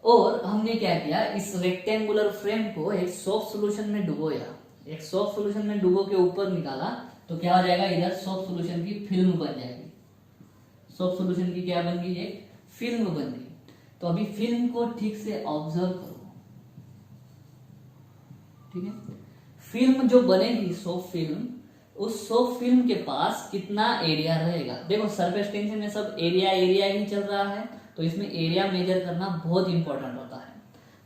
S1: और हमने क्या किया, इस रेक्टेंगुलर फ्रेम को एक सॉफ्ट सॉल्यूशन में डुबोया, एक सॉफ्ट सॉल्यूशन में डुबो के ऊपर निकाला, तो क्या हो जाएगा, इधर सॉफ्ट सॉल्यूशन की फिल्म बन जाएगी। सॉफ्ट सॉल्यूशन की क्या बन गई, एक फिल्म बन गई। तो अभी फिल्म को ठीक से ऑब्जर्व करो, ठीक है। फिल्म जो बनेगी सॉफ्ट फिल्म, उस सॉफ्ट फिल्म के पास कितना एरिया रहेगा। देखो सरफेस टेंशन में सब एरिया एरिया ही चल रहा है, तो इसमें एरिया मेजर करना बहुत इंपॉर्टेंट होता है।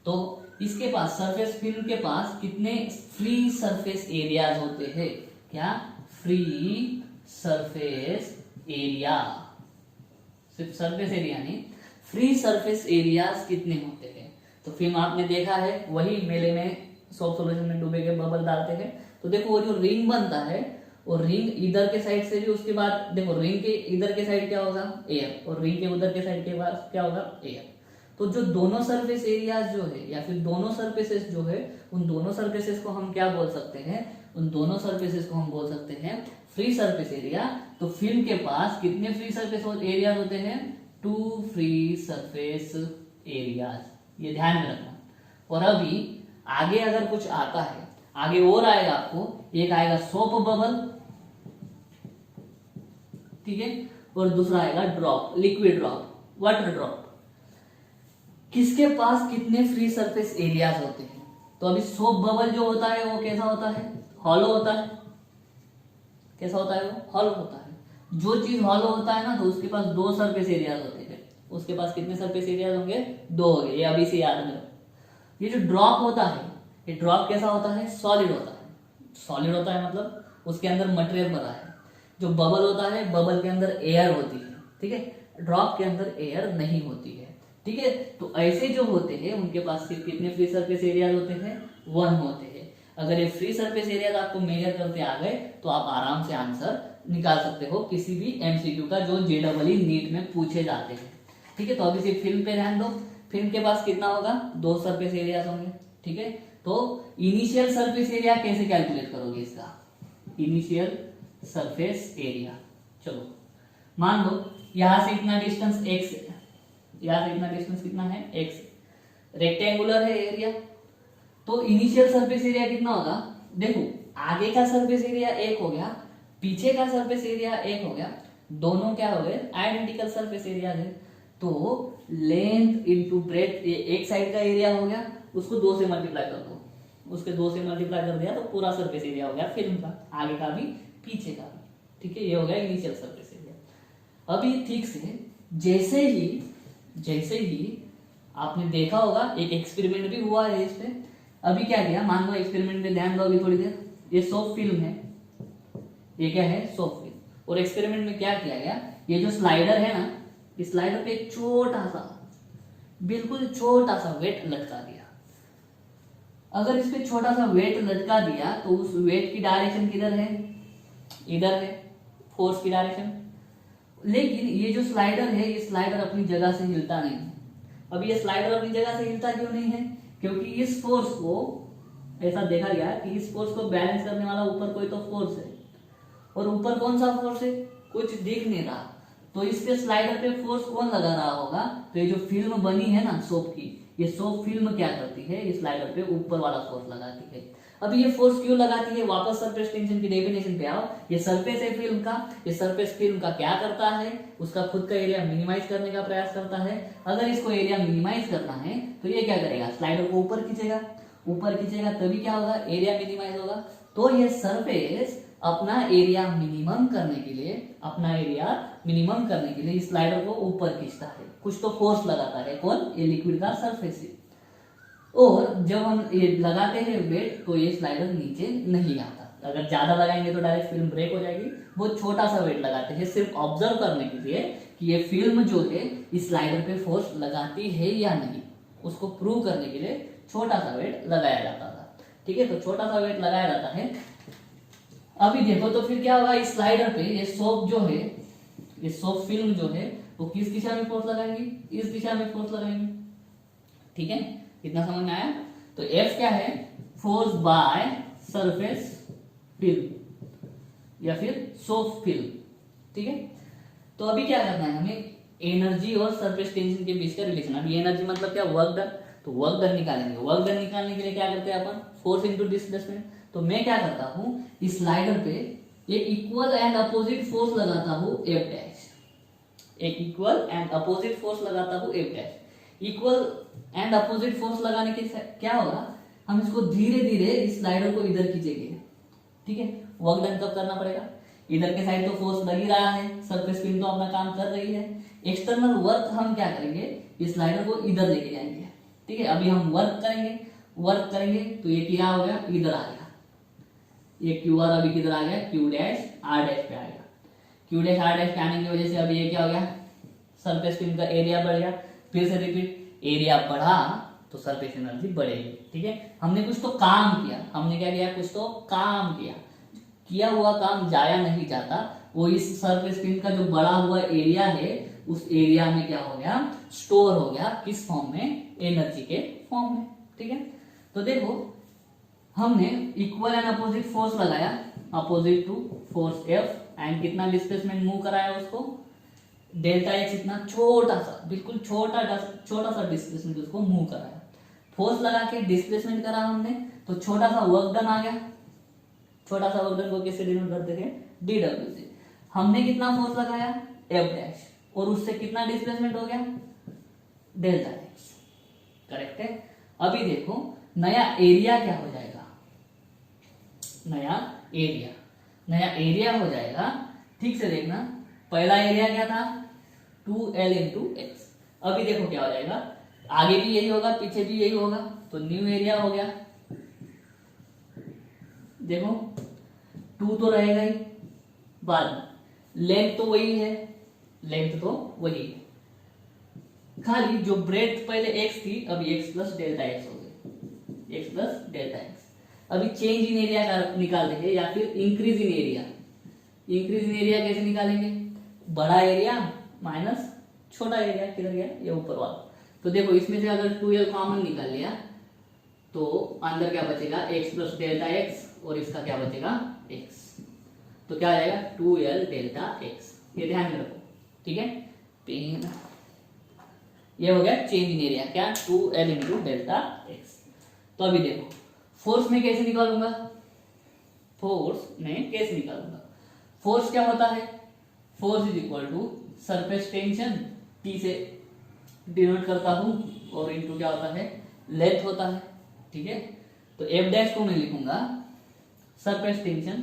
S1: तो इसके पास सरफेस फिल्म के पास कितने फ्री सरफेस एरियाज होते हैं, क्या, फ्री सरफेस एरिया, सिर्फ सरफेस एरिया नहीं, फ्री सरफेस एरियाज कितने होते हैं। तो फिल्म आपने देखा है, वही मेले में सॉफ्ट सॉल्यूशन में डूबे के बबल डालते हैं, तो देखो वो जो रिंग बनता है, और रिंग इधर के साइड से भी, उसके बाद देखो रिंग के इधर के साइड क्या होगा, एयर, और रिंग के उधर के साइड के पास क्या होगा, एयर। तो जो दोनों सरफेस एरियाज जो है, या फिर दोनों सरफेसेस जो है, उन दोनों सरफेसेस को हम क्या बोल सकते हैं, उन दोनों सरफेसेस को हम बोल सकते हैं फ्री सरफेस एरिया। तो फिल्म के पास कितने फ्री सरफेस एरियाज होते हैं, 2 फ्री सरफेस एरियाज, ये ध्यान में रखना। और अभी आगे अगर कुछ आता है, आगे और आएगा आपको, एक आएगा सोप बबल, ठीक है, और दूसरा आएगा drop, liquid drop, water drop. किसके पास कितने फ्री सरफेस एरियाज होते हैं। तो अभी सोप बबल जो होता है वो कैसा होता है, हॉलो होता है। कैसा होता है, वो हॉलो होता है। जो चीज हॉलो होता है ना, तो उसके पास 2 सरफेस एरियाज होते हैं। उसके पास कितने सरफेस एरियाज होंगे, 2 होंगे, ये अभी से याद में रखो। ये जो ड्रॉप होता है, ये ड्रॉप कैसा होता है, सॉलिड होता है। सॉलिड होता है मतलब उसके अंदर मटेरियल भरा है। जो बबल होता है, बबल के अंदर एयर होती है, ठीक है, ड्रॉप के अंदर एयर नहीं होती है, ठीक है। तो ऐसे जो होते हैं उनके पास सिर्फ कितने फ्री सरफेस एरियाज होते हैं, 1 होते हैं। अगर ये फ्री सरफेस एरियाज आपको मेजर करते आ गए, तो आप आराम से आंसर निकाल सकते हो किसी भी एमसीक्यू का जो जेईई नीट में पूछे जाते हैं, ठीक है। तो अभी सिर्फ फिल्म पे ध्यान दो, फिल्म के पास कितना होगा, 2 सरफेस एरियाज होंगे, ठीक है। तो इनिशियल सरफेस एरिया कैसे कैलकुलेट करोगे इसका, इनिशियल सरफेस एरिया, चलो मान लो यहां से इतना डिस्टेंस x है, यहां से इतना डिस्टेंस कितना है, x, रेक्टेंगुलर है एरिया, तो इनिशियल सरफेस एरिया कितना होगा। देखो आगे का सरफेस एरिया 1 हो गया, पीछे का सरफेस एरिया 1 हो गया, दोनों क्या हो गए, आइडेंटिकल सरफेस एरिया है। तो लेंथ इनटू ब्रेड्थ, एक साइड का एरिया हो गया, उसको 2 से मल्टीप्लाई कर दो, उसके 2 से मल्टीप्लाई कर दिया तो पूरा सरफेस एरिया हो गया फिल्म का, आगे का भी पीछे का भी, ठीक है। ये हो गया इनिशियल सरफेस एरिया। अभी ठीक से जैसे ही आपने देखा होगा, एक एक्सपेरिमेंट भी हुआ है इस पे। अभी क्या किया, मान लो एक्सपेरिमेंट में ध्यान दो अभी थोड़ी देर, ये सॉफ्ट फिल्म है, ये क्या है, सॉफ्ट फिल्म। और एक्सपेरिमेंट में क्या किया गया, ये जो स्लाइडर है ना, इस स्लाइडर पे एक छोटा सा, बिल्कुल छोटा सा वेट लटका दिया। अगर इस पे छोटा सा वेट लटका दिया, तो उस वेट की डायरेक्शन किधर है, इधर है, फोर्स की डायरेक्शन। लेकिन ये जो स्लाइडर है, ये स्लाइडर अपनी जगह से हिलता नहीं है। अब ये स्लाइडर अपनी जगह से हिलता क्यों नहीं है, क्योंकि इस फोर्स को ऐसा देखा गया कि इस फोर्स को बैलेंस करने वाला ऊपर कोई तो फोर्स है, और ऊपर कौन सा फोर्स है, कुछ दिख नहीं रहा, तो इसके स्लाइडर पे फोर्स कौन लगा रहा होगा, तो ये जो फिल्म बनी है ना सोप की, ये सोप फिल्म क्या करती है, इस स्लाइडर पे ऊपर वाला फोर्स लगाती है। अब ये फोर्स क्यों लगाती है, वापस सरफेस टेंशन की डेफिनेशन पे आओ। ये सरफेस है फिल्म का, ये सरफेस फिल्म का क्या करता है, उसका खुद का एरिया मिनिमाइज करने का प्रयास करता है। अगर इसको एरिया मिनिमाइज करना है तो ये क्या करेगा, स्लाइडर को ऊपर खींचेगा, ऊपर खींचेगा तभी क्या होगा, एरिया मिनिमाइज होगा। तो ये सरफेस अपना एरिया मिनिमम करने के लिए, अपना एरिया मिनिमम करने के लिए स्लाइडर को ऊपर खींचता है, कुछ तो फोर्स लगाता है, कौन, ये लिक्विड का सरफेस है। और जब हम ये लगाते हैं वेट तो ये स्लाइडर नीचे नहीं आता। अगर ज्यादा लगाएंगे तो डायरेक्ट फिल्म ब्रेक हो जाएगी। बहुत छोटा सा वेट लगाते हैं सिर्फ ऑब्जर्व करने के लिए कि ये फिल्म जो है इस स्लाइडर पे फोर्स लगाती है या नहीं, उसको प्रूव करने के लिए छोटा सा वेट लगाया जाता था। ठीक है, तो छोटा सा वेट लगाया जाता है। अभी देखो तो फिर क्या होगा, इस स्लाइडर पे ये सोप जो है, ये सोप फिल्म जो है वो किस दिशा में फोर्स लगाएंगी, इस दिशा में फोर्स लगाएंगी। ठीक है, इतना समझ में आया। तो F क्या है, फोर्स बाय सरफेस फिल्म या फिर सोप फिल्म। ठीक है, तो अभी क्या करना है हमें, एनर्जी और सरफेस टेंशन के बीच का रिलेशन। अभी एनर्जी मतलब क्या, वर्क डन, तो वर्क डन निकालेंगे। वर्क डन निकालने के लिए क्या करते हैं अपन, फोर्स इनटू डिस्प्लेसमेंट। तो मैं क्या करता हूं, इस स्लाइडर पे ये इक्वल एंड अपोजिट फोर्स लगाता हूं F डैश, एक इक्वल एंड अपोजिट फोर्स लगाता हूं F dash. Equal and opposite force लगाने के क्या होगा, हम इसको धीरे धीरे इस स्लाइडर को इधर खींचेंगे। ठीक है, वर्क डन कब करना पड़ेगा, इधर के साइड तो फोर्स लग ही रहा है, सरफेस फिल्म तो अपना काम कर रही है। एक्सटर्नल वर्क हम क्या करेंगे, इस स्लाइडर को इधर लेके जाएंगे। ठीक है, अभी हम वर्क करेंगे तो ये क्या हो गया, इधर आ गया, ये क्यू आर अभी किधर आ गया, क्यू डैश आर डैश पे आएगा। क्यू डैश आर डैश पे आने की वजह से अभी ये क्या हो गया, सरफेस फिल्म का एरिया बढ़ गया। फिर से रिपीट, एरिया बढ़ा तो सरफेस एनर्जी बढ़ेगी। ठीक है, हमने कुछ तो काम किया, हमने क्या किया, कुछ तो काम किया, किया हुआ काम जाया नहीं जाता, वो इस सरफेस फिल्म का जो बढ़ा हुआ एरिया है उस एरिया में क्या हो गया, स्टोर हो गया, किस फॉर्म में, एनर्जी के फॉर्म में। ठीक है, तो देखो हमने इक्वल एंड अपोजिट फोर्स लगाया, opposite to force F, and कितना डिस्प्लेसमेंट मूव कराया उसको, डेल्टा एक्स, इतना छोटा सा, बिल्कुल छोटा सा डिस्प्लेसमेंट उसको मूव कराया। फोर्स लगा के डिस्प्लेसमेंट करा हमने, तो छोटा सा वर्क डन आ गया। छोटा सा वर्क डन को कैसे डिनोट करते थे, DW से। हमने कितना फोर्स लगाया, F डैश, और उससे कितना डिस्प्लेसमेंट हो गया, डेल्टा एक्स। करेक्ट है। अभी देखो नया एरिया क्या हो जाएगा, नया एरिया हो जाएगा। ठीक से देखना, पहला एरिया क्या था, 2L इंटू एक्स। अभी देखो क्या हो जाएगा, आगे भी यही होगा, पीछे भी यही होगा, तो न्यू एरिया हो गया। देखो 2 तो रहेगा ही, बाद लेंथ तो वही है, खाली जो ब्रेथ पहले x थी अभी x प्लस डेल्टा एक्स हो गई, x प्लस डेल्टा एक्स। अभी चेंज इन एरिया का निकाल देंगे या फिर इंक्रीज इन एरिया। कैसे निकालेंगे, बड़ा एरिया माइनस छोटा एरिया, किधर गया, ये ऊपर वाला। तो देखो इसमें से अगर 2L कॉमन निकाल लिया तो अंदर क्या बचेगा, x प्लस डेल्टा एक्स, और इसका क्या बचेगा, x। तो क्या आ जाएगा, 2L डेल्टा एक्स। ये ध्यान में रखो। ठीक है, पेन ये हो गया चेंज इन एरिया, क्या, 2L इंटू डेल्टा एक्स। तो अभी देखो फोर्स में कैसे निकालूंगा, फोर्स क्या होता है, force is equal to surface tension, T से डिनोट करता हूं, और इनटू क्या होता है, लेंथ होता है। ठीक है, तो F डैश को मैं लिखूंगा surface tension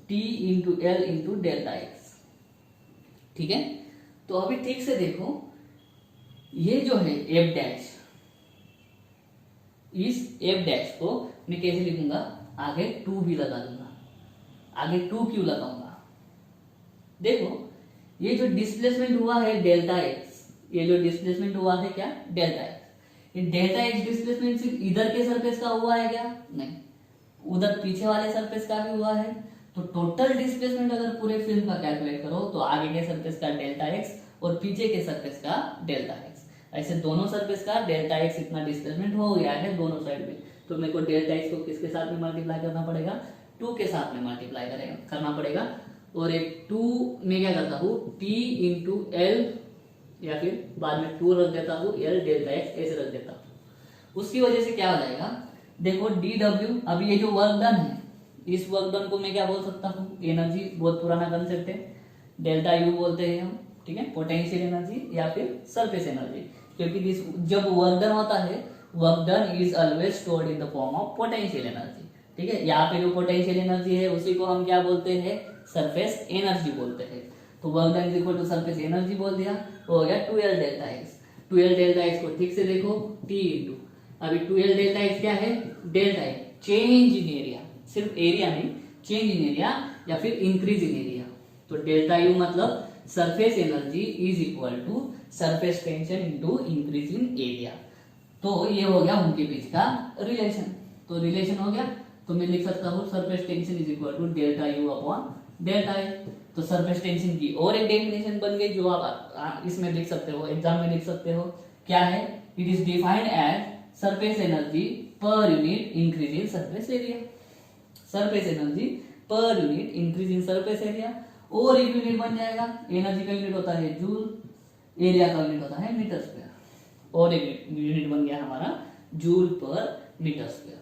S1: T into L into delta x. ठीक है, तो अभी ठीक से देखो, ये जो है F डैश, इस F डैश को मैं कैसे लिखूंगा, आगे 2 भी लगा दूंगा। आगे 2 क्यों लगाऊंगा, देखो ये जो डिस्प्लेसमेंट हुआ है डेल्टा एक्स, ये जो डिस्प्लेसमेंट हुआ है क्या, डेल्टा एक्स। ये डेल्टा एक्स डिस्प्लेसमेंट सिर्फ इधर के सरफेस का हुआ है क्या, नहीं, उधर पीछे वाले सरफेस का भी हुआ है। तो टोटल डिस्प्लेसमेंट अगर पूरे फिल्म का कैलकुलेट करो तो आगे के सरफेस का डेल्टा एक्स और पीछे के सरफेस का डेल्टा एक्स, ऐसे दोनों सरफेस का डेल्टा एक्स इतना डिस्प्लेसमेंट हो गया है दोनों साइड में। तो मेरे को डेल्टा एक्स को किसके साथ में मल्टीप्लाई करना पड़ेगा, 2 के साथ में मल्टीप्लाई करना पड़ेगा। और एक 2 में क्या करता हूँ, टी इंटू एल, या फिर बाद में 2 रख देता हूँ, एल डेल्टा एक्स ऐसे रख देता हूँ। उसकी वजह से क्या हो जाएगा, देखो डी डब्ल्यू, अब ये जो वर्क डन है, इस वर्क डन को मैं क्या बोल सकता हूँ, एनर्जी, बहुत पुराना कंसेप्ट है, डेल्टा यू बोलते हैं हम, ठीक है, पोटेंशियल एनर्जी या फिर सरफेस एनर्जी। क्योंकि जब वर्क डन होता है, work done is always stored in the form of potential energy, ठीक है। यहाँ पे जो पोटेंशियल एनर्जी है उसी को हम क्या बोलते हैं, सरफेस एनर्जी बोलते हैं। तो work done is equal to surface energy बोल दिया, हो गया 2L delta x. 2L delta x को ठीक से देखो, T इंटू, अभी 2L डेल्टा एक्स क्या है, डेल्टा है, चेंज इन एरिया, सिर्फ एरिया नहीं, चेंज इन एरिया या फिर इंक्रीज इन एरिया। तो डेल्टा यू मतलब surface energy is equal to surface tension into increase in area. तो ये हो गया उनके बीच का रिलेशन। तो रिलेशन हो गया, तो मैं लिख सकता हूँ surface tension is equal to delta U upon delta A. तो सरफेस टेंशन की और एक डेफिनेशन बन गई जो आप इसमें लिख सकते हो, एग्जाम में लिख सकते हो, क्या है, it is defined as surface energy per unit increase in surface area. Surface energy per unit increase in surface area. और एक यूनिट बन जाएगा, एनर्जी का यूनिट होता है जूल, एरिया का यूनिट होता है मीटर स्क्वायर, और एक यूनिट बन गया हमारा जूल पर मीटर स्क्वायर।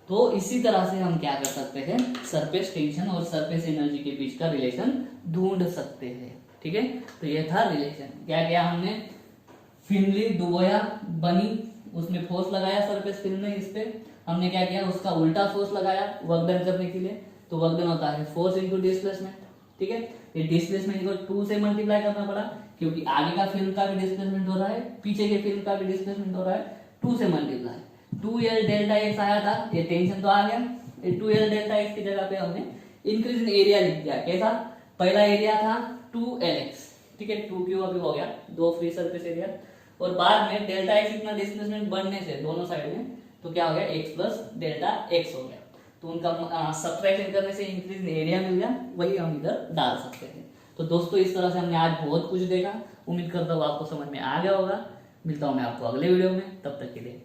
S1: तो इसी तरह से हम क्या कर सकते हैं, सरफेस टेंशन और सरफेस एनर्जी के बीच का रिलेशन ढूंढ सकते हैं, ठीक है। तो ये था रिलेशन। क्या किया हमने, फिल्म डुबोया, बनी, उसमें फोर्स लगाया सरफेस फिल्म ने, इस पे हमने क्या किया, उसका उल्टा फोर्स लगाया वर्क डन करने के लिए। तो वर्क डन होता है फोर्स इंटू डिस्प्लेसमेंट, ठीक है। ये डिस्प्लेसमेंट को 2 से मल्टीप्लाई करना पड़ा, क्योंकि आगे का फिल्म का भी डिस्प्लेसमेंट हो रहा है, पीछे के फिल्म का भी डिस्प्लेसमेंट हो रहा है, 2 से मल्टीप्लाई। 2L डेल्टा एक्स आया था, ये टेंशन तो आ गया, 2L डेल्टा एक्स की जगह पे हमने इंक्रीज इन एरिया लिख दिया। कैसा, पहला एरिया था 2LX, ठीक है, 2 क्यूब अभी हो गया, 2 फ्री सरफेस एरिया, और बाद में डेल्टा एक्स इतना डिस्प्लेसमेंट बढ़ने से दोनों साइड में, तो क्या हो गया, x प्लस डेल्टा एक्स हो गया। तो उनका सब्ट्रैक्शन करने से इंक्रीज इन एरिया मिल गया, वही हम इधर डाल सकते हैं। तो दोस्तों इस तरह से हमने आज बहुत कुछ देखा, उम्मीद करता हूँ आपको समझ में आ गया होगा। मिलता हूँ मैं आपको अगले वीडियो में, तब तक के लिए